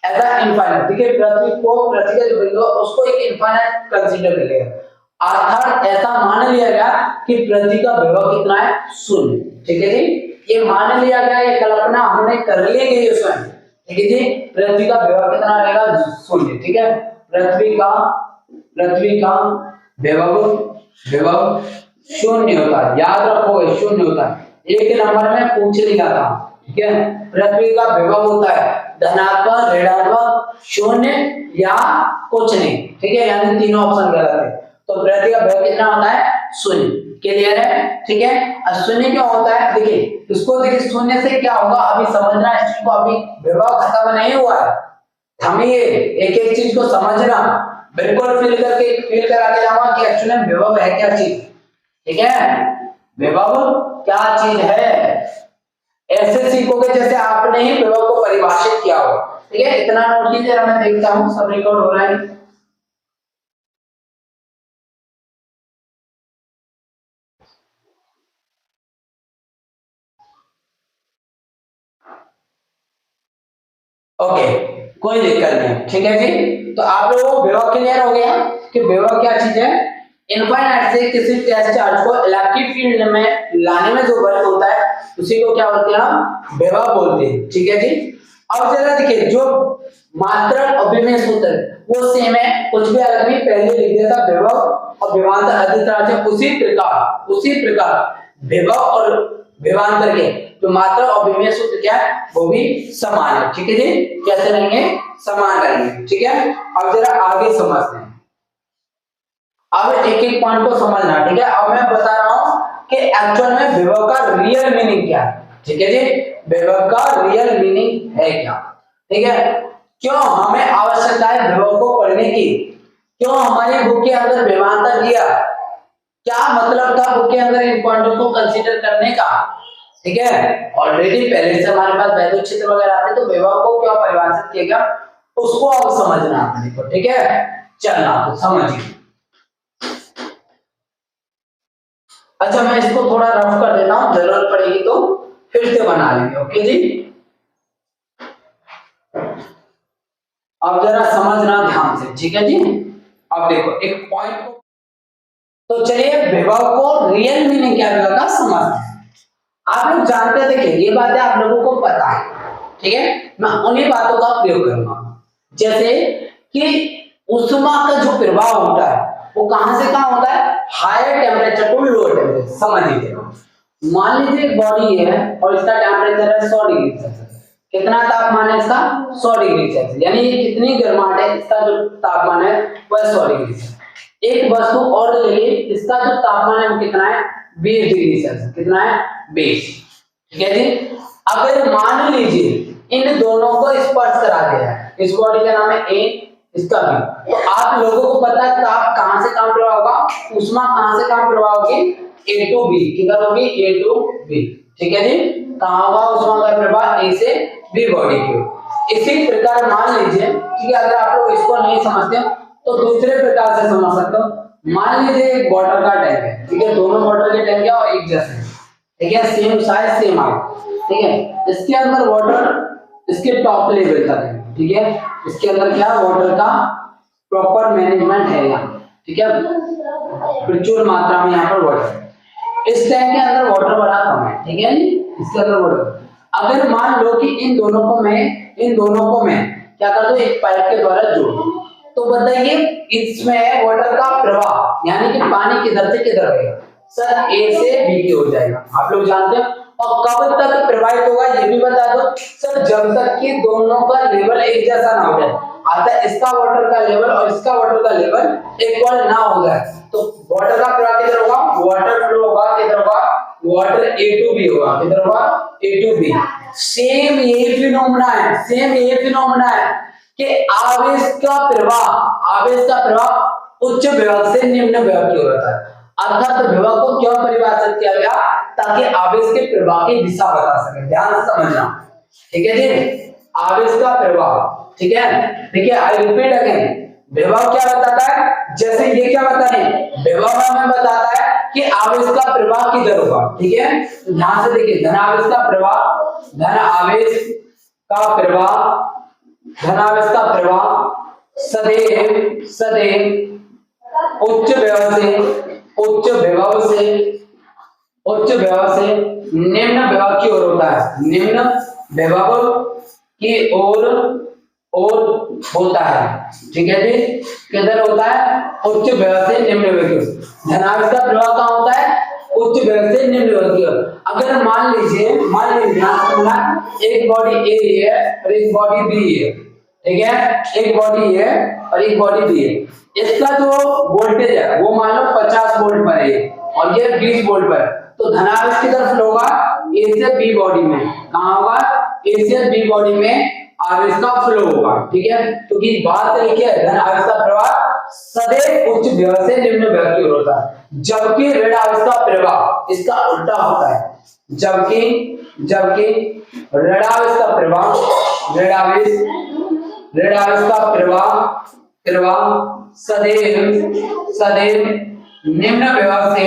Speaker 1: एज अ इनफाइनाइट, ठीक है, पृथ्वी का जो बिंदु है उसको एक इनफाइनाइट कंसीडर कर लिया, अर्थात ऐसा मान लिया गया कि पृथ्वी का विभव कितना है, 0, ठीक है जी। ये मान लिया गया, ये कल्पना हमने कर ली गई है स्वयं, ठीक है जी। पृथ्वी का विभव कितना रहेगा, 0, ठीक है। पृथ्वी का विभव 0 होता है, याद रखो 0 होता है, एक नंबर में पूछ लिया था, ठीक है। पृथ्वी का विभव होता है धनात्मक, ऋणात्मक, 0 या कुछ नहीं, ठीक है, यानी तीनों ऑप्शन गलत है। तो पृथ्वी का विभव कितना होता है, 0, क्लियर है, ठीक है। अब 0 क्यों होता है, देखिए इसको, देखिए 0 से क्या होगा अभी समझना है इसको, अभी विभव खत्म नहीं हुआ है, थमिए, एक एक चीज को समझना, बिल्कुल फील करा के जाऊंगा कि एक्चुअली में विभव है क्या चीज, ठीक है, विभव क्या चीज है, ऐसे सीखोगे जैसे आपने ही विभव को परिभाषित किया हो, ठीक है। इतना नोट कीजिए, मैं देखता हूं सब रिकॉर्ड हो रहा है। ओके, कोई दिक्कत नहीं, ठीक है जी। तो आप लोगों को विभव क्लियर हो गया कि विभव क्या चीज है, इनफाइनाइट से किसी टेस्ट चार्ज को इलेक्ट्रिक फील्ड में लाने में जो वर्क होता है उसी को क्या बोलते हैं हम, विभव बोलते हैं, ठीक है जी। अब जरा देखिए, जो मात्रक और विमेय सूत्र वो सेम है, कुछ भी अलग नहीं, पहले लिख दिया था विभव और विभवांतर अधित्रांश, उसी प्रकार विभव और विभवांतर के जो मात्रक और विमेय सूत्र क्या है वो भी समान है। ठीक है जी, कैसे रहेंगे, समान रहेंगे। ठीक है, अब जरा आगे समझते हैं। अब एक एक पॉइंट को समझना। ठीक है, अब मैं बता रहा हूं कि एक्चुअल में विभव का रियल मीनिंग क्या है। ठीक है जी, विभव का रियल मीनिंग है क्या। ठीक है, क्यों हमें आवश्यकता है विभव को पढ़ने की, क्यों हमारी बुक के अंदर विभवांतर दिया, क्या मतलब था बुक के अंदर इन पॉइंटों को कंसीडर करने का। ठीक है, ऑलरेडी पहले से हमारे पास वैद्युत क्षेत्र वगैरह आते, तो विभव को क्यों परिभाषित किया गया उसको अब समझना अपने को। ठीक है, चलना तो समझिए। अच्छा, मैं इसको थोड़ा रफ कर देता हूं, जरूरत पड़ेगी तो फिर से बना लेंगे। ओके जी, अब जरा समझना ध्यान से। ठीक है जी, अब देखो एक पॉइंट को, तो चलिए विभव को रियल मीनिंग क्या विभव का समझते हैं। आप लोग जानते थे कि ये बातें आप लोगों को पता है। ठीक है, मैं उन्हीं बातों का प्रयोग करूंगा, जैसे कि उष्मा का जो प्रवाह होता है वो कहां से कहां होता है, higher temperature to lower temperature. समझ लीजिए, मान लीजिए एक बॉडी है और इसका टेम्परेचर है 100 डिग्री सेल्सियस। कितना तापमान है इसका, 100 डिग्री सेल्सियस, यानी ये कितनी गर्माहट है, इसका जो तापमान है वह 100 डिग्री सेल्सियस। एक वस्तु और ले ली, इसका जो तापमान है वो कितना है, 20 डिग्री सेल्सियस। कितना है, 20। ठीक है जी, अगर मान लीजिए इन दोनों को स्पर्श करा दिया है, इस बॉडी का नाम है ए, इसका बी, तो आप लोगों को पता है ताप कहां से कहां प्रवाह होगा, उष्मा कहां से कहां प्रवाह होगी, ए टू बी। किधर होगी, ए टू बी। ठीक है जी, कहां होगा उष्मा का प्रवाह, ए से बी बॉडी की। इसी प्रकार मान लीजिए, ठीक है, अगर आप लोग इसको नहीं समझते तो दूसरे प्रकार से समझ सकते हो। मान लीजिए एक वाटर का टैंक है, ठीक है, दोनों वाटर के टैंक है और एक जैसे, ठीक है, सेम साइज सेम हाइट। ठीक है, इसके अंदर वाटर इसके टॉप लेवल तक है। ठीक है, इसके अंदर क्या वाटर का प्रॉपर मैनेजमेंट है यहाँ। ठीक है, प्रचुर मात्रा में यहाँ पर वाटर। इस टैंक के अंदर वाटर बड़ा कम है। ठीक है, इसके अंदर वाटर, अगर मान लो कि इन दोनों को मैं क्या कर दूं, एक पाइप के द्वारा जोड़ दूं, तो बताइए इसमें वाटर का प्रवाह यानी कि पानी किधर से किधर रहेगा, सर ए से बी की हो जाएगा। आप लोग जानते हैं, और कब तक प्रवाहित होगा ये भी बता दो सर, जब तक कि दोनों का लेवल एक जैसा ना हो जाए, अर्थात इसका वाटर का लेवल और इसका वाटर का लेवल इक्वल ना हो जाए। तो वाटर का प्रवाह किधर होगा, वाटर फ्लो होगा किधर होगा, वाटर ए टू बी होगा। किधर होगा, ए टू बी। सेम ये फिनोमेना है कि आवेश का प्रवाह उच्च विभव से निम्न विभव की ओर होता है। अर्थात विभव को क्यों परिभाषित किया गया, ताकि आवेश के प्रवाह की दिशा बता सके। ध्यान से समझना। ठीक है जी, आवेश का प्रवाह। ठीक है, देखिए आई रिपीट अगेन, विभव क्या बताता है, जैसे ये क्या बताते हैं, विभव हमें बताता है कि आवेश का प्रवाह किधर होगा। ठीक है, तो ध्यान से देखिए, धन आवेश का प्रवाह सदैव उच्च विभव से निम्न विभव की ओर होता है। निम्न विभव की ओर होता है। ठीक है जी, किधर होता है, उच्च विभव से निम्न विभव की ओर। धनावेश का प्रवाह कहां होता है, उच्च विभव से निम्न विभव की ओर। अगर मान लीजिए एक बॉडी ए है और एक बॉडी बी है। ठीक है, एक बॉडी है और एक बॉडी बी है, इसका जो वोल्टेज है वो मान लो 50 वोल्ट पर है और ये 20 वोल्ट पर, तो धनावेश की तरफ फ्लो होगा ए से बी बॉडी में। कहां होगा, ए से बी बॉडी में आवेश का फ्लो होगा। ठीक है, क्योंकि बात लिखी है धन आवेश का प्रवाह सदैव उच्च विभव से निम्न विभव की ओर होता है, जबकि ऋण आवेश का प्रवाह इसका उल्टा होता है। जबकि ऋण आवेश का प्रवाह सदैव निम्न विभव से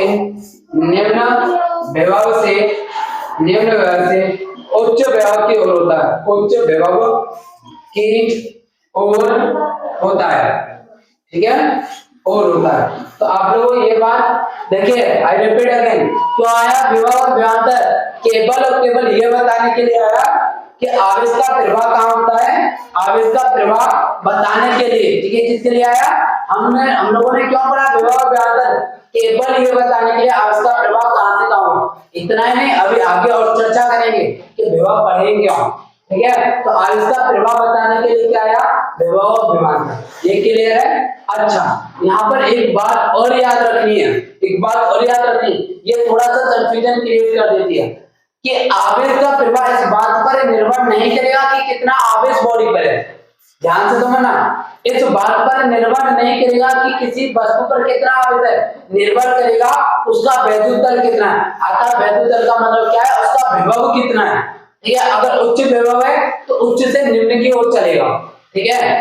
Speaker 1: उच्च विभव की ओर होता है। उच्च विभव की ओर होता है। ठीक है, और होता है। तो आप लोगों ये बात देखिए, आई रिपीट अगेन, क्यों आया विभव और विभवांतर, केवल और केवल ये बताने के लिए आया कि आवेश का प्रवाह कहाँ होता है, आवेश का प्रवाह बताने के लिए, ठीक है, किसके लिए आया, हम लोगों ने क्यों पढ़ा विभव व्यापक, केवल ये बताने के लिए आवेश का प्रवाह कहाँ से कहाँ हो। इतना ही नहीं, अभी आगे और चर्चा करेंगे कि विभव पढ़ेंगे क्यों, ठीक है। तो आवेश का प्रवाह बताने के लिए क्या आया, विभव विभवांतर, ये क्लियर है। अच्छा, यहाँ पर एक बात और याद रखनी है, एक बात और याद रखनी, ये थोड़ा सा कंफ्यूजन क्रिएट कर देती है कि आवेश का प्रवाह इस बात पर निर्भर नहीं करेगा कि कितना आवेश बॉडी पर है, ध्यान से समझना, इस बात पर निर्भर नहीं करेगा कि किसी वस्तु पर कितना आवेश है, निर्भर करेगा उसका वैद्युत तल कितना है। अतः वैद्युत तल का मतलब क्या है, उसका विभव कितना है, ठीक है। अगर उच्च विभव है तो उच्च से निम्न की ओर चलेगा, ठीक है,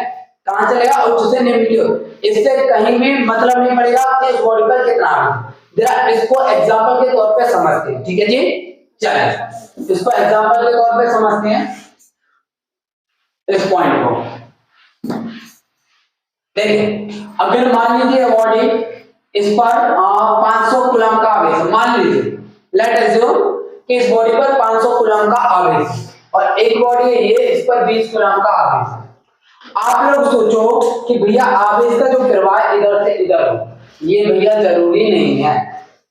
Speaker 1: कहां चलेगा, उच्च से निम्न की ओर, इससे कहीं भी मतलब नहीं पड़ेगा कि इस बॉडी पर कितना आवेश। जरा इसको एग्जांपल के तौर पे समझते हैं, ठीक है जी, चलिए इसको एग्जांपल के तौर पे समझते हैं इस पॉइंट को। देखिए, अगर मान लीजिए बॉडी, इस पर 500 कूलम का आवेश, मान लीजिए लेट अज्यूम कि इस बॉडी पर 500 कूलम का आवेश और एक बॉडी है ये, इस पर 20 कूलम का आवेश है। आप लोग सोचो कि भैया आवेश का जो प्रवाह इधर से इधर हो, ये भैया जरूरी नहीं है,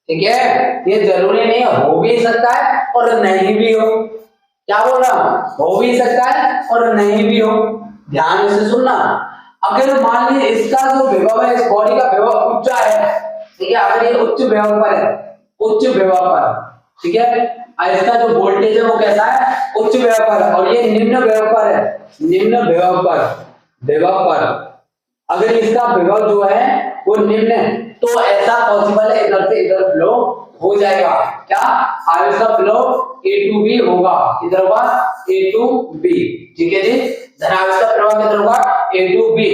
Speaker 1: ठीक है, ये जरूरी नहीं है, हो भी सकता है और नहीं भी हो। क्या बोल रहा हूं, हो भी सकता है और नहीं भी हो, ध्यान से सुनना। अगर मान लीजिए इसका जो विभव है, इस बॉडी का विभव ऊंचा है, ठीक है, अगर ये उच्च विभव पर है, उच्च विभव पर, ठीक है, इसका जो वोल्टेज है वो कैसा है, उच्च विभव पर, और ये निम्न विभव पर है, निम्न विभव पर, विभव पर, अगर इसका विभव जो है वो निम्न है तो ऐसा पॉसिबल है इधर से इधर फ्लो हो जाएगा, क्या, आवेश का फ्लो A to B होगा, इधर होगा A to B, ठीक है जी, धनावेश का प्रवाह किधर होगा A to B,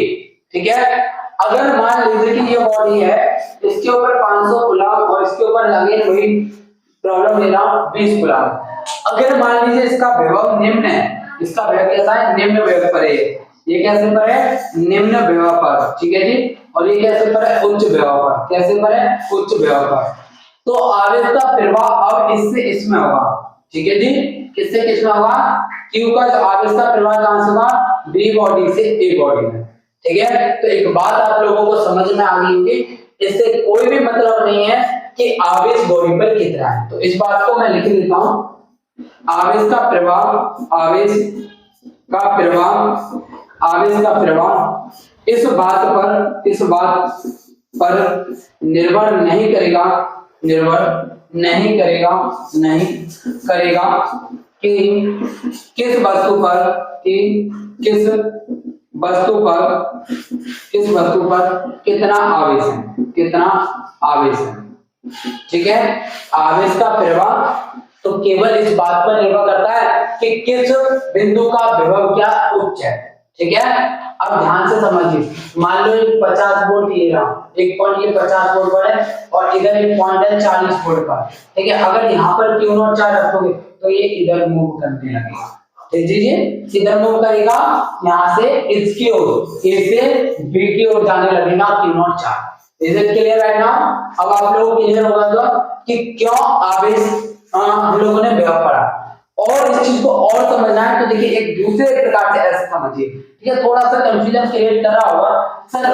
Speaker 1: ठीक है। अगर मान लीजिए कि ये बॉडी है, इसके ऊपर 500 कूलम और इसके ऊपर लगे, वही प्रॉब्लम ले रहा हूं 20 कूलम। अगर मान लीजिए इसका विभव निम्न है, इसका विभव कैसा है, निम्न विभव पर है, ये कैसे पर है, निम्न विभव पर, ठीक है जी, और ये कैसे पर है, उच्च विभव पर, कैसे पर है, उच्च विभव पर। तो आवेश का प्रवाह अब इससे इसमें होगा, ठीक है जी, किससे किसमें होगा, Q का जो आवेश का प्रवाह कहां से होगा, B बॉडी से A बॉडी में, ठीक है। तो एक बात आप लोगों को समझ में आ गई होगी, इससे कोई भी मतलब नहीं है कि आवेश बॉडी पर कितना है। तो इस बात को मैं लिख देता हूं, आवेश का प्रवाह, आवेश का प्रवाह, आवेश का प्रवाह इस बात पर निर्भर नहीं करेगा, निर्भर नहीं करेगा, नहीं करेगा कि किस वस्तु पर, कि किस वस्तु पर कितना आवेश है, कितना आवेश है, ठीक है। आवेश का प्रवाह तो केवल इस बात पर निर्भर करता है कि किस बिंदु का विभव क्या उच्च है, ठीक है। अब ध्यान से समझिए, मान लो एक 50 वोल्ट ये रहा, एक पॉइंट ये 50 वोल्ट पर है और इधर एक पॉइंट है 40 वोल्ट पर, ठीक है। अगर यहाँ पर Q नॉट चार्ज रखोगे तो ये इधर मूव करने लगेगा, ठीक जी, इधर मूव करेगा, यहाँ से इसकी ओर, A से B की ओर जाने लगेगा Q not charge. Is it clear right now? अब आप लोगों को क्लियर होगा जो कि क्यों आवेश हम लोगों ने विभव पढ़ा। और इस चीज को और समझना है तो देखिए एक दूसरे प्रकार से ऐसे समझिए, ठीक है, थोड़ा सा कंफ्यूजन क्रिएट कर रहा होगा, सर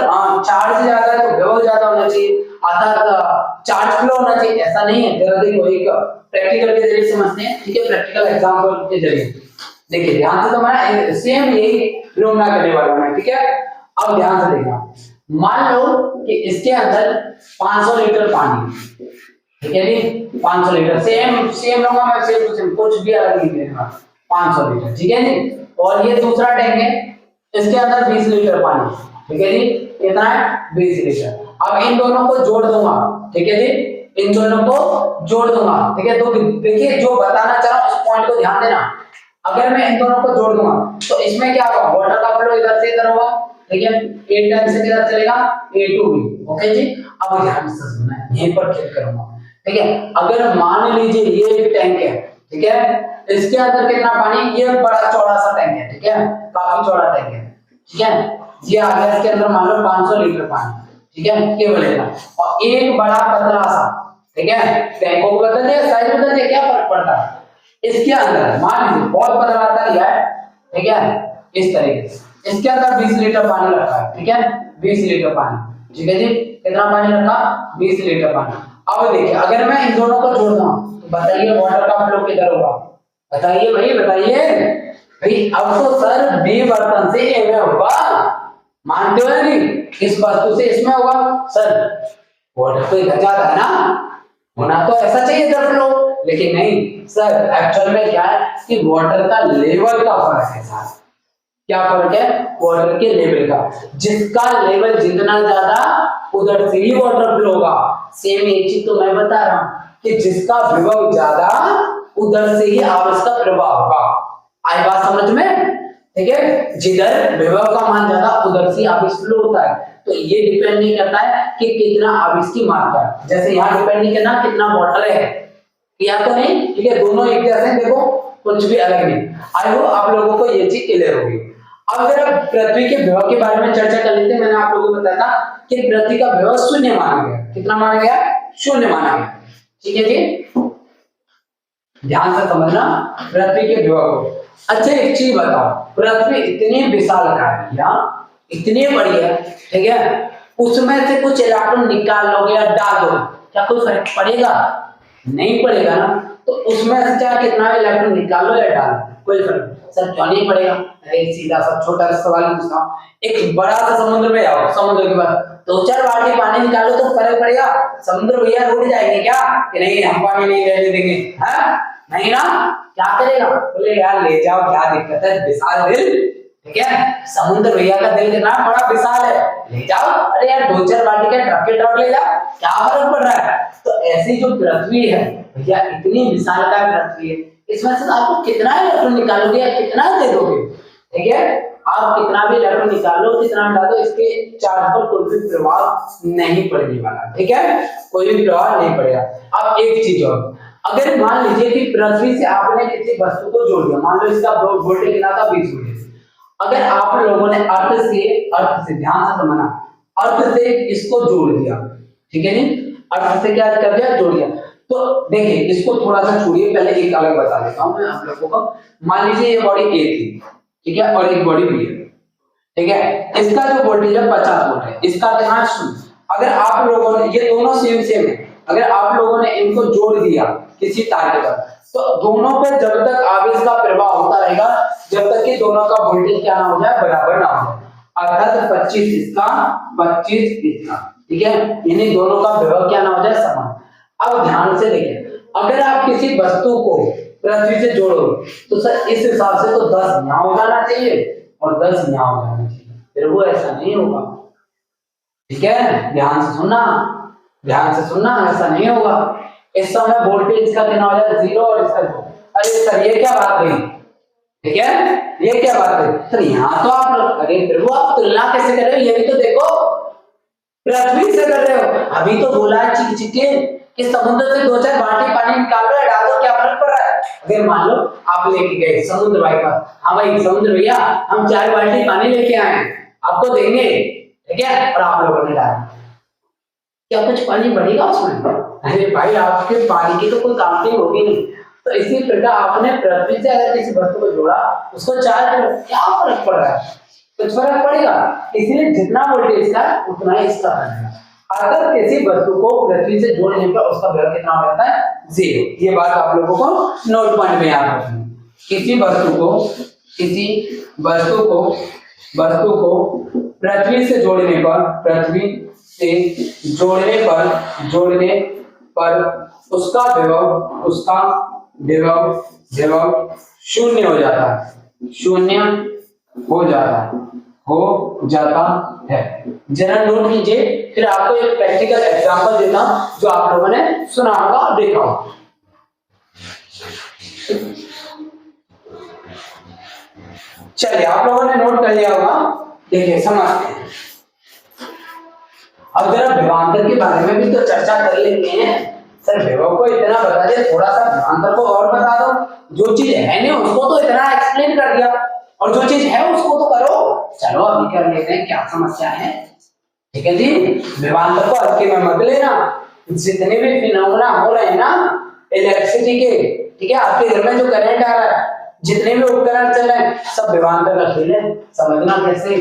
Speaker 1: चार्ज ज्यादा है तो विभव ज्यादा होना चाहिए, अर्थात चार्ज फ्लो होना चाहिए, ऐसा नहीं है। जरा देखो एक प्रैक्टिकल के जरिए समझते हैं, ठीक है, प्रैक्टिकल एग्जांपल के जरिए देखिए, ध्यान से समझना, सेम यही प्रयोग ना करने वाला हूं, ठीक है। अब ध्यान से देखना, मान लो कि इसके अंदर 500 लीटर पानी, ठीक है जी, 500 लीटर, सेम लूंगा मैं, सेम टू सेम, कुछ भी अलग नहीं देना, 500 लीटर, ठीक है जी। और ये दूसरा टैंक है, इसके अंदर 20 लीटर पानी, ठीक है जी, कितना है 20 लीटर। अब इन दोनों को जोड़ दूंगा, ठीक है जी, इन दोनों को जोड़ दूंगा, ठीक है। तो देखिए जो बताना चाह रहा हूं उस पॉइंट को ध्यान देना, अगर मैं इन दोनों को जोड़ दूंगा तो इसमें क्या होगा, वाटर का फ्लो इधर से इधर होगा, ठीक है, A टैंक से किधर चलेगा, A to B, ओके जी। अब ध्यान से सुनना है, यहीं पर क्लिक करूंगा, ठीक है। अगर मान लीजिए ये एक टैंक है, ठीक है, इसके अंदर कितना पानी, ये बड़ा चौड़ा सा टैंक है, ठीक है, काफी चौड़ा टैंक है, ठीक है, ये आ गया, इसके अंदर मान लो 500 लीटर पानी, ठीक है, केवल इतना, और एक बड़ा पतला सा, ठीक है, टैंक को बदल दिया, साइज बदल दिया, क्या फर्क पड़ता है, इसके अंदर मान लीजिए बहुत बड़ा आता लिया है, ठीक है, इस तरीके से इसके अंदर 20 लीटर पानी रखा है, ठीक है, 20 लीटर पानी, ठीक है जी, कितना पानी रखा, 20 लीटर पानी। अब देखिए अगर मैं इन दोनों को जोड़ता हूं तो बताइए वाटर का फ्लो किधर होगा, बताइए भाई बताइए भाई। अब तो सर बी बर्तन से ए में होगा, मानते हो नहीं, इस वस्तु से इसमें होगा सर, वाटर तो इधर जाता है ना, होना तो ऐसा चाहिए इधर फ्लो, लेकिन नहीं सर, एक्चुअल में क्या है कि वाटर का लेवल का फर्क है सर। क्या फर्क है, वाटर के लेवल का, जिसका लेवल जितना ज्यादा उधर से ही वाटर फ्लो होगा। सेम एक चीज तो मैं बता रहा हूं कि जिसका विभव ज्यादा उधर से ही आवेश का प्रवाह होगा। आई बात समझ में, ठीक है, जिधर विभव का मान ज्यादा उधर से आवेश फ्लो होता है। तो ये डिपेंड नहीं करता है कि कितना आवेश की मात्रा है, जैसे यहाँ डिपेंड नहीं करना कितना वाटर है, या तो नहीं, ठीक है, दोनों एक जैसे हैं, देखो कुछ भी अलग नहीं। आई होप आप लोगों को ये चीज क्लियर होगी। अब अगर आप पृथ्वी के विभव के बारे में चर्चा कर लेते हैं, मैंने आप लोगों को बताया था कि पृथ्वी का विभव शून्य माना गया, कितना माना गया, शून्य माना गया, ठीक है जी, ध्यान से समझना पृथ्वी के विभव को। अच्छा एक चीज बताओ, पृथ्वी इतनी विशालकाय है, इतनी बड़ी है, ठीक है, उसमें से कुछ इलेक्ट्रॉन निकाल लोगे या डाल दो, क्या कोई फर्क पड़ेगा, नहीं पड़ेगा ना। तो उसमें से चाहे कितना भी इलेक्ट्रॉन निकाल लो या डाल, कोई फर्क सर क्यों नहीं पड़ेगा। अरे सीधा सा छोटा सा सवाल पूछता हूँ, एक बड़ा सा समुद्र में जाओ, समुद्र के बाद 2-4 बाल्टी पानी निकालो तो फर्क पड़ेगा, समुद्र भैया रुक जाएंगे क्या कि नहीं हम पानी नहीं रहने देंगे, है नहीं ना, क्या करेगा, बोले यार ले जाओ क्या दिक्कत है, विशाल दिल, ठीक है, समुद्र भैया का दिल कितना बड़ा विशाल है, ले जाओ, अरे यार 2-4 बाल्टी का ट्रक के ट्रक ले जाओ, क्या फर्क पड़ रहा है। तो ऐसी जो पृथ्वी है भैया, इतनी विशालकाय पृथ्वी है, इसमें से आपको कितना इलेक्ट्रॉन निकालोगे या कितना दे दोगे, ठीक है, आप कितना भी इलेक्ट्रॉन निकालो कितना डालो, इसके चार्ज पर कोई भी प्रभाव नहीं पड़ने वाला, ठीक है, कोई भी प्रभाव नहीं पड़ेगा। अब एक चीज और, अगर मान लीजिए कि पृथ्वी से आपने किसी वस्तु को जोड़ दिया, मान लो इसका वोल्टेज कितना था 20 वोल्ट, अगर आप लोगों ने अर्थ से ध्यान से समझना, अर्थ से इसको जोड़ दिया, ठीक है नहीं, अर्थ से क्या कर दिया, जोड़ दिया। तो देखिए इसको थोड़ा सा छोड़िए, पहले एक अलग बता देता हूं मैं आप लोगों को। मान लीजिए ये बॉडी ए थी, ठीक है, और एक बॉडी बी है, ठीक है, इसका जो वोल्टेज है 50 वोल्ट है, इसका कितना 0। अगर आप लोगों ने, ये दोनों सेम सेम है, अगर आप लोगों ने इनको जोड़ दिया किसी तार के साथ, तो दोनों पे जब तक आवेश का प्रवाह होता रहेगा, जब तक कि दोनों का वोल्टेज क्या ना हो जाए, बराबर ना हो जाए, अर्थात 25 इसका 25 इसका, ठीक है, इन्हीं दोनों का विभव क्या ना हो जाए, समान। अब ध्यान से देखिए, अगर आप किसी वस्तु को पृथ्वी से जोड़ो तो सर इस हिसाब से तो 10 यहाँ हो जाना चाहिए और 10 यहाँ हो जाना चाहिए, फिर वो ऐसा नहीं होगा, ठीक है, ध्यान से सुनना, ध्यान से सुनना, ऐसा नहीं होगा। इस समय वोल्टेज का कितना हो जाए 0 और इसका 0। अरे सर ये क्या बात हुई, ठीक है, ये क्या बात है सर, यहाँ तो आप, अरे फिर वो आप तुलना कैसे कर रहे हो, ये भी तो देखो, पृथ्वी से कर रहे हो, अभी तो बोला है चिकचिके कि समुद्र से 2-4 बाल्टी पानी निकाल लो, डाल दो, क्या फर्क पड़ रहा है। अगर मान लो आप लेके गए समुद्र भाई का, हाँ भाई समुद्र भैया हम 4 बाल्टी पानी लेके आए आपको देंगे, ठीक है, और आप लोगों ने डाला, क्या कुछ पानी बढ़ेगा उसमें, अरे भाई आपके पानी की तो कोई काउंटिंग होगी नहीं। तो इसी प्रकार आपने पृथ्वी से अगर किसी वस्तु को जोड़ा, उसको चार्ज करो, क्या फर्क पड़ रहा है, कुछ फर्क पड़ेगा, इसलिए जितना वोल्टेज का उतना ही इसका बनेगा। अगर किसी वस्तु को पृथ्वी से जोड़ने पर उसका विभव कितना हो जाता है, 0। ये बात आप लोगों को नोट पॉइंट में याद रखनी। किसी वस्तु को पृथ्वी से जोड़ने पर उसका विभव 0 हो जाता है, 0 हो जाता है। जरा नोट कीजिए, फिर आपको एक प्रैक्टिकल एग्जांपल देता हूं जो आप लोगों ने सुना होगा और देखा होगा। चलिए आप लोगों ने नोट कर लिया होगा, देखिए समझते हैं। अब जरा विभवांतर के बारे में भी तो चर्चा कर लेते हैं। सर विभव को इतना बता दे, थोड़ा सा विभवांतर को और बता दो, जो चीज है नहीं उसको तो इतना एक्सप्लेन कर दिया, और जो चीज है उसको तो करो। चलो अभी कर लेते हैं, क्या समस्या है, ठीक है जी। विभवांतर को हल्के में मत लेना, जितने भी फिनोमेना हो रहे हैं ना इलेक्ट्रिसिटी के, ठीक है। आपके घर में जो करंट आ रहा है, जितने भी उपकरण चल रहे हैं, सब विभवांतर का खेल है। समझना कैसे,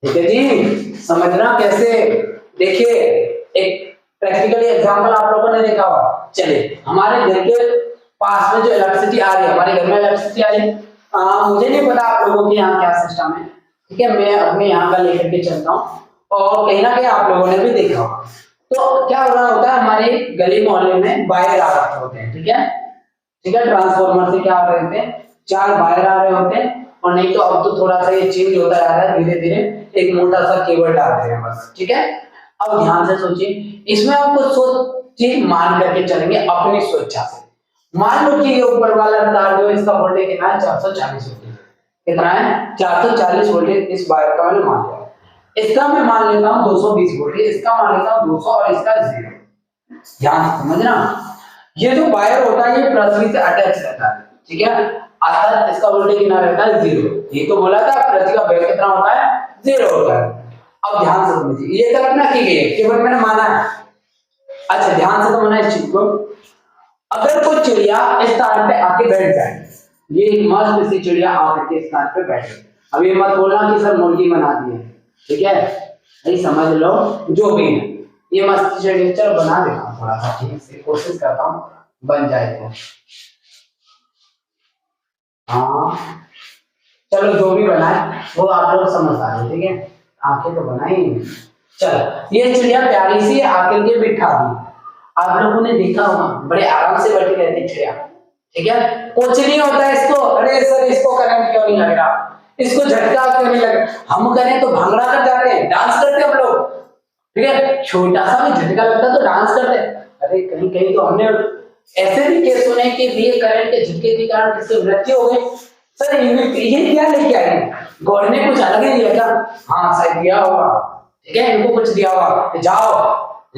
Speaker 1: ठीक है जी, समझना कैसे। देखिए एक प्रैक्टिकली एग्जांपल आप लोगों ने देखा होगा। चलिए हमारे घर के पास में जो इलेक्ट्रिसिटी आ रही है, हमारे घर में इलेक्ट्रिसिटी आ रही है, मुझे नहीं पता आप लोगों के यहाँ क्या सिस्टम है, ठीक है, मैं अपने यहाँ का लेकर के चलता हूँ और कहीं ना कहीं आप लोगों ने भी देखा होगा। तो क्या हो रहा होता है, हमारे गली मोहल्ले में वायर आ रहे होते हैं, ठीक है, ठीक है, ट्रांसफार्मर से क्या आ रहे होते हैं, 4 वायर आ रहे होते हैं, और नहीं तो अब तो थोड़ा सा ये चेंज होता जा रहा है धीरे धीरे, एक मोटा सा केबल डाल रहे हैं बस, ठीक है। अब ध्यान से सोचिए, इसमें हम कुछ चीज मान करके चलेंगे अपनी स्वेच्छा से। मान लो कि ये ऊपर वाला तार जो इसका वोल्टेज कितना है, 440 वोल्टेज, कितना है, 440 वोल्टेज इस वायर का मैंने मान लिया। इसका मैं मान लेता हूँ 220 वोल्टेज, इसका मान लेता हूँ 200 और इसका 0। ध्यान से समझना, ये जो वायर होता है ये पृथ्वी से अटैच रहता है, ठीक है, अर्थात इसका वोल्टेज कितना रहता है, 0। ये तो बोला था पृथ्वी का वेग कितना होता है, 0 होता है। अब ध्यान से समझिए, ये कल्पना की गई है, केवल मैंने माना है। अच्छा ध्यान से समझना इस चीज को। अगर कोई चिड़िया इस तार पे आके बैठ जाए, ये मस्त सी चिड़िया आकर के इस तार पे बैठे, अब ये मत बोलना कि सर मुर्गी बना दी है, ठीक है, नहीं समझ लो जो भी है, ये मस्त चिड़िया, चलो बना देता हूँ थोड़ा सा ठीक से, कोशिश करता हूँ बन जाए तो, हाँ चलो जो भी बनाए वो आप लोग समझ आ रहे, ठीक है, आंखें तो बनाई। चलो ये चिड़िया प्यारी सी आकर के बिठा दी, आप लोगों ने देखा होगा बड़े आराम से बैठी रहती चिड़िया, ठीक है, कुछ नहीं होता इसको, अरे सर इसको करंट क्यों नहीं लग रहा, इसको झटका क्यों नहीं लग रहा, हम करें तो भांगड़ा कर जाते हैं, डांस करते हैं हम लोग, ठीक है, छोटा सा भी झटका लगता तो डांस करते। अरे कहीं कहीं तो हमने ऐसे भी केस सुने कि ये करंट के झटके के कारण किसी मृत्यु हो गई। सर ये क्या लेके आए, गॉड ने कुछ अलग ही दिया क्या, हाँ शायद दिया होगा, ठीक है, इनको कुछ दिया होगा, जाओ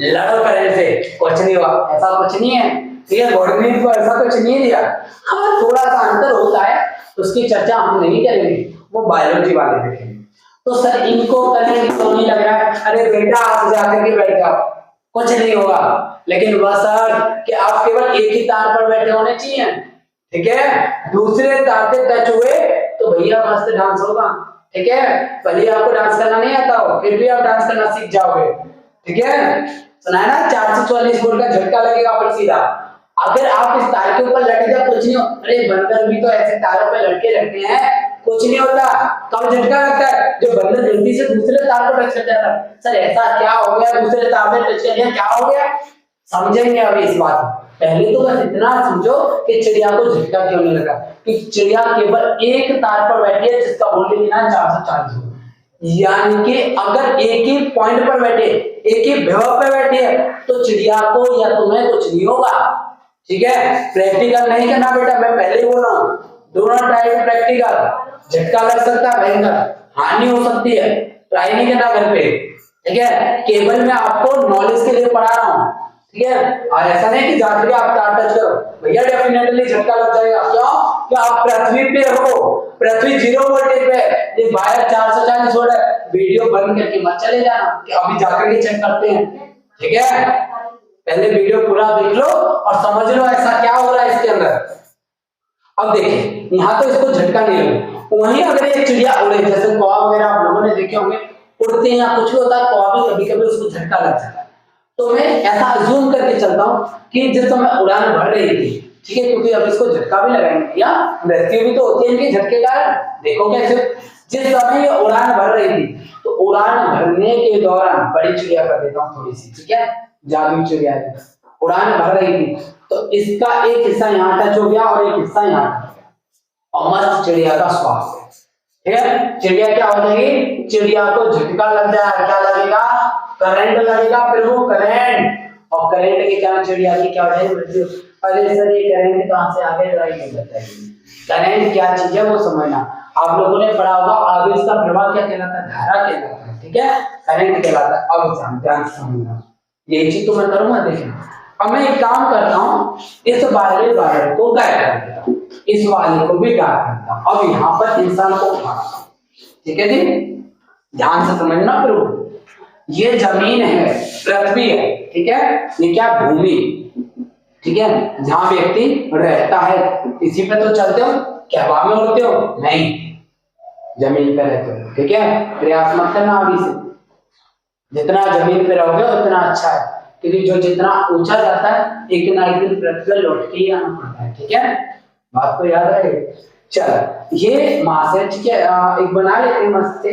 Speaker 1: लड़ो करंट से, कुछ नहीं हुआ, ऐसा कुछ नहीं है, ठीक है, गॉड ने इनको ऐसा कुछ नहीं दिया। हाँ थोड़ा सा अंतर होता है, उसकी चर्चा हम नहीं करेंगे, वो बायोलॉजी वाले देखेंगे। तो सर इनको करंट क्यों नहीं लग रहा है, अरे बेटा आप जाकर के बैठ जाओ, कुछ नहीं होगा, लेकिन वह सर कि आप केवल एक ही तार पर बैठे होने चाहिए, ठीक है, दूसरे तार से टच हुए तो भैया मस्त डांस होगा, ठीक है, भले आपको डांस करना नहीं आता हो फिर भी आप डांस करना सीख जाओगे, ठीक है, सुना ना, 440 वोल्ट का झटका लगेगा फिर सीधा। अगर आप इस तार के ऊपर लटक जाए कुछ नहीं हो, अरे बंदर भी तो ऐसे तारों पे लटके रहते हैं, कुछ नहीं होता, कब झटका लगता है, जो बंदर जल्दी से दूसरे तार पर टच कर जाता है। सर ऐसा क्या हो गया, दूसरे तार पे टच कर दिया, क्या हो गया, समझेंगे अभी इस बात। पहले तो बस इतना समझो कि चिड़िया को झटका क्यों नहीं लगा, कि चिड़िया केवल एक तार पर बैठी है जिसका वोल्टेज है 440 वोल्ट, यानी कि अगर एक ही पॉइंट पर बैठे, एक ही विभव पर बैठे है तो चिड़िया को या तुम्हें कुछ नहीं होगा, ठीक है। प्रैक्टिकल नहीं करना बेटा, मैं पहले ही बोल रहा हूँ, दोनों टाइप प्रैक्टिकल, झटका लग सकता है, भयंकर हानि हो सकती है, ट्राई नहीं करना घर पे, ठीक है, केवल मैं आपको नॉलेज के लिए पढ़ा रहा हूँ, ठीक है, और ऐसा नहीं कि जाकर के आप तार टच करो, भैया डेफिनेटली झटका लग जाएगा, क्यों, कि आप पृथ्वी पे हो, पृथ्वी 0 वोल्टेज पे, ये वायर 440 वोल्ट है, वीडियो बंद करके मत चले जाना कि अभी जाकर के चेक करते हैं, ठीक है, पहले वीडियो पूरा देख लो और समझ लो ऐसा क्या हो रहा है इसके अंदर। अब देखिए यहाँ तो इसको झटका नहीं लगा, वहीं अगर एक चिड़िया उड़े, जैसे कौवा वगैरह आप लोगों ने देखे होंगे उड़ते हैं या कुछ भी होता है, कौवा भी कभी कभी उसको झटका लग जाता है, तो मैं ऐसा अज्यूम करके चलता हूँ कि जिस समय उड़ान भर रही थी, ठीक है, क्योंकि अब इसको झटका भी लगाएंगे या मृत्यु भी तो होती है इनके झटके का, देखो कैसे, जिस समय ये उड़ान भर रही थी तो उड़ान भरने के दौरान, बड़ी चिड़िया कर देता हूँ थोड़ी सी, ठीक है, जादुई चिड़िया उड़ान भर रही थी तो इसका एक हिस्सा यहाँ टच हो गया और एक हिस्सा यहाँ टच हो गया, और मस्त चिड़िया का स्वास्थ्य, ठीक है, चिड़िया क्या हो जाएगी, चिड़िया को झटका लग जाएगा, क्या लगेगा, करंट लगेगा, फिर वो करंट, और करंट के कारण चिड़िया की क्या हो जाएगी, मृत्यु। अरे सर ये करंट कहाँ से आ गया, लड़ाई नहीं बताएगी, करंट क्या चीज है वो समझना, आप लोगों ने पढ़ा होगा आगे इसका प्रभाव क्या कहलाता है, धारा कहलाता है, ठीक है, करंट कहलाता है। अब ध्यान से समझना, यही चीज तो मैं करूंगा, देखना। अब मैं एक काम करता हूँ, इस वाले वायर को गायब कर देता हूँ, इस वाले को भी गायब करता हूँ, अब यहाँ पर इंसान को उठाता हूँ, ठीक है जी, ध्यान से समझना। फिर ये जमीन है, पृथ्वी है, ठीक है, ये क्या भूमि, ठीक है, जहां व्यक्ति रहता है। इसी पे तो चलते हो, क्या हवा में उड़ते हो? नहीं, जमीन पे रहते हो। ठीक है, प्रयास मत करना अभी से, जितना जमीन पे रहोगे उतना अच्छा है, क्योंकि जो जितना ऊंचा जाता है एक ना एक दिन पृथ्वी पर लौट के ही आना पड़ता है। ठीक है, बात को याद रहे। चल, ये मास है। ठीक है, एक बना लेते हैं मस्त से।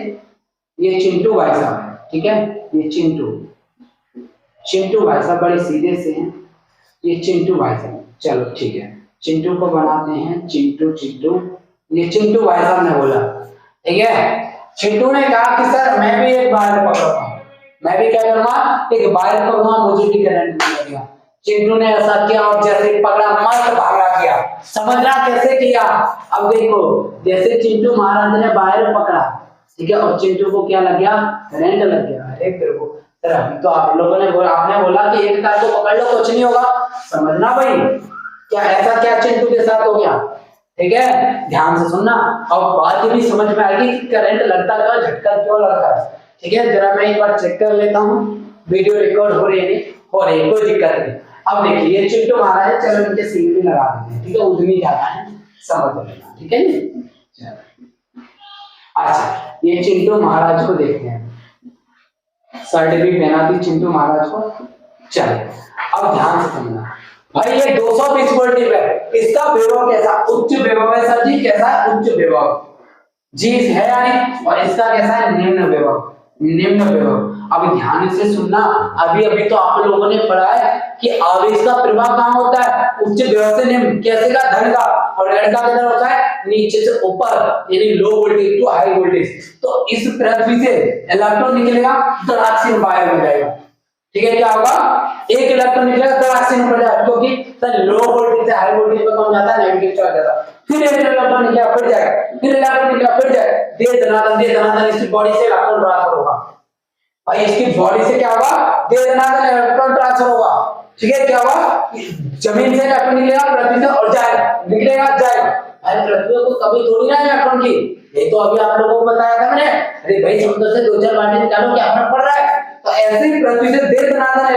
Speaker 1: ये चिंटू भाई साहब है। ठीक है, ये चिंटू भाई साहब बड़े सीधे से हैं। ये चिंटू भाई साहब, चलो ठीक है, चिंटू को बनाते हैं चिंटू। ये चिंटू भाई साहब ने बोला, ठीक है, चिंटू ने कहा कि सर मैं भी एक वायर पकड़ूंगा, मैं भी क्या करूंगा, एक वायर पकड़ूंगा, मुझे भी करंट मिलेगा। चिंटू ने ऐसा किया और जैसे पकड़ा मस्त भागा किया। समझना कैसे किया? अब देखो, जैसे चिंटू महाराज ने वायर पकड़ा, ठीक है, और चिंटू को क्या लग गया? करंट लग गया। अरे प्रभु, सर अभी तो आप लोगों ने बोला, आपने बोला कि एक तार को पकड़ लो कुछ नहीं होगा। समझना भाई, क्या ऐसा क्या चिंटू के साथ हो गया? ठीक है, ध्यान से सुनना और बात भी समझ में आएगी कि करंट लगता क्यों, झटका क्यों लगता है। ठीक है, जरा मैं एक बार चेक कर लेता हूँ, वीडियो रिकॉर्ड हो रही है, हो रही है, कोई दिक्कत नहीं। अब देखिए, ये चिंटू महाराज है, चलो इनके सीन भी लगा देते हैं। ठीक है, उद्यमी जाना है, समझ लेना। ठीक है जी, अच्छा, ये चिंटू महाराज को देखते हैं, शर्ट भी पहना दी चिंटू महाराज को। चलो, अब ध्यान से सुनना भाई, ये 220 वोल्ट है, इसका विभव कैसा? उच्च विभव है सर जी। कैसा? उच्च विभव जी है यानी, और इसका कैसा है? निम्न विभव। अब ध्यान से सुनना, अभी तो आप लोगों ने पढ़ा है कि आवेश का प्रवाह कहाँ होता है? उच्च विभव से निम्न। कैसे का? धन का। और ऋण का किधर होता है? नीचे से ऊपर, यानी low voltage to high voltage. तो इस पृथ्वी से इलेक्ट्रॉन निकलेगा, दराक्षीण वायु हो जाएगा। ठीक है, क्या होगा? एक इलेक्ट्रॉन निकलेगा, दराक्षीण पड़ जाएगा, क्योंकि सर लो वोल्टेज से हाई वोल्टेज पे कौन जाता है? नेगेटिव चार्ज जाता है। फिर एक इलेक्ट्रॉन निकला, फिर जाएगा, फिर इलेक्ट्रॉन निकला, फिर जाएगा, दे धनाधन इसकी बॉडी से इलेक्ट्रॉन ट्रांसफर होगा। भाई इसकी बॉडी से क्या होगा? दे धनाधन इलेक्ट्रॉन ट्रांसफर होगा। ठीक है, क्या होगा? जमीन से इलेक्ट्रॉन निकलेगा, पृथ्वी से, और जाएगा, निकलेगा, जाएगा। अरे पृथ्वी को कभी थोड़ी ना इलेक्ट्रॉन की, ये तो अभी आप लोगों को बताया था मैंने। अरे भाई समुद्र से 2-4 बाल्टी निकालो, क्या फर्क पड़ रहा है? तो ऐसे ही पृथ्वी से दे धनाधन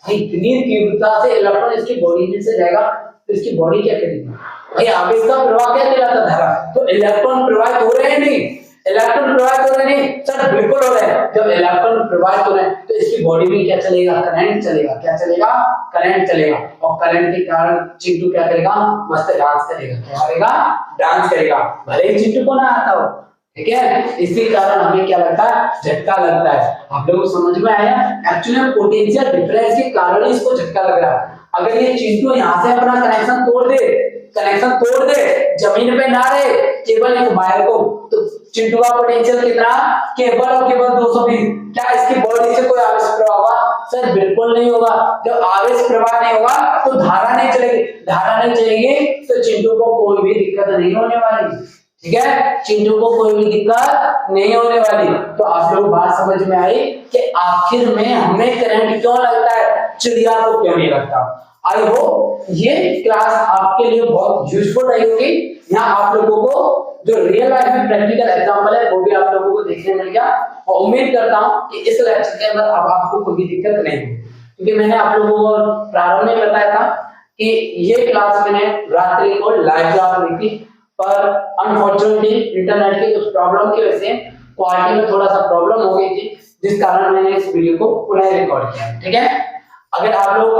Speaker 1: इतनी तीव्रता से इलेक्ट्रॉन इसकी बॉडी में से जाएगा, तो इसकी बॉडी क्या करेगी? भाई आवेश का प्रवाह क्या कहलाता है? धारा। तो इलेक्ट्रॉन प्रवाहित हो रहे हैं नहीं? इलेक्ट्रॉन प्रवाहित हो रहे नहीं सर? बिल्कुल हो रहे हैं। जब इलेक्ट्रॉन प्रवाहित हो रहे हैं तो इसकी बॉडी में क्या चलेगा? करंट चलेगा। क्या चलेगा? करंट चलेगा। और करंट के कारण चिंटू क्या करेगा? मस्त डांस करेगा। क्या करेगा? डांस करेगा, भले ही चिंटू को ना आता हो। ठीक है, इसी कारण हमें क्या लगता है? झटका लगता है। आप लोगों को समझ में आया? एक्चुअली पोटेंशियल डिफरेंस के कारण इसको झटका लग रहा है। अगर ये चिंटू यहाँ से अपना कनेक्शन तोड़ दे, जमीन पे ना रहे, केवल एक वायर को, तो चिंटू का पोटेंशियल कितना? केवल और केवल 220। क्या इसकी बॉडी से कोई आवेश प्रवाह होगा? सर बिल्कुल नहीं होगा। जब आवेश प्रवाह नहीं होगा तो धारा नहीं चलेगी, तो चिंटू को कोई भी दिक्कत नहीं होने वाली। ठीक है, चिंटू को कोई भी दिक्कत नहीं होने वाली। तो आप लोग बात समझ में आई कि आखिर में हमें करंट क्यों लगता है, चिड़िया को क्यों नहीं लगता। आई होप ये क्लास आपके लिए बहुत यूजफुल रही होगी। यहाँ आप लोगों को जो रियल लाइफ में प्रैक्टिकल एग्जांपल है वो भी आप लोगों को देखने मिल गया, और उम्मीद करता हूँ कि इस लेक्चर के अंदर अब आपको कोई दिक्कत नहीं होगी, क्योंकि मैंने आप लोगों को प्रारंभ में बताया था कि ये क्लास मैंने रात्रि को लाइव क्लास ली थी, पर अनफॉर्चुनेटली इंटरनेट की कुछ प्रॉब्लम की वजह से क्वालिटी में थोड़ा सा प्रॉब्लम हो गई थी, जिस कारण मैंने इस वीडियो को पुनः रिकॉर्ड किया। ठीक है, अगर आप लोग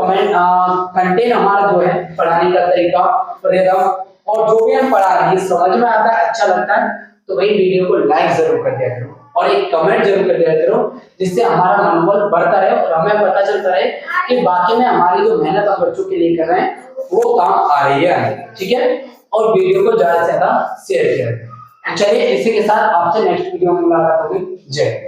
Speaker 1: कंटेंट हमारा जो है पढ़ाने का तरीका, रिदम और जो भी हम पढ़ा रहे हैं समझ में आता है, अच्छा लगता है, तो वही वीडियो को लाइक जरूर कर दिया करो और एक कमेंट जरूर कर दिया करो, जिससे हमारा मनोबल बढ़ता रहे और हमें पता चलता रहे कि बाकी में हमारी जो मेहनत हम बच्चों के लिए कर रहे हैं वो काम आ रही है। ठीक है, और वीडियो को ज्यादा से ज्यादा शेयर किया। चलिए इसी के साथ आपसे नेक्स्ट वीडियो में मुलाकात होगी। जय हिंद।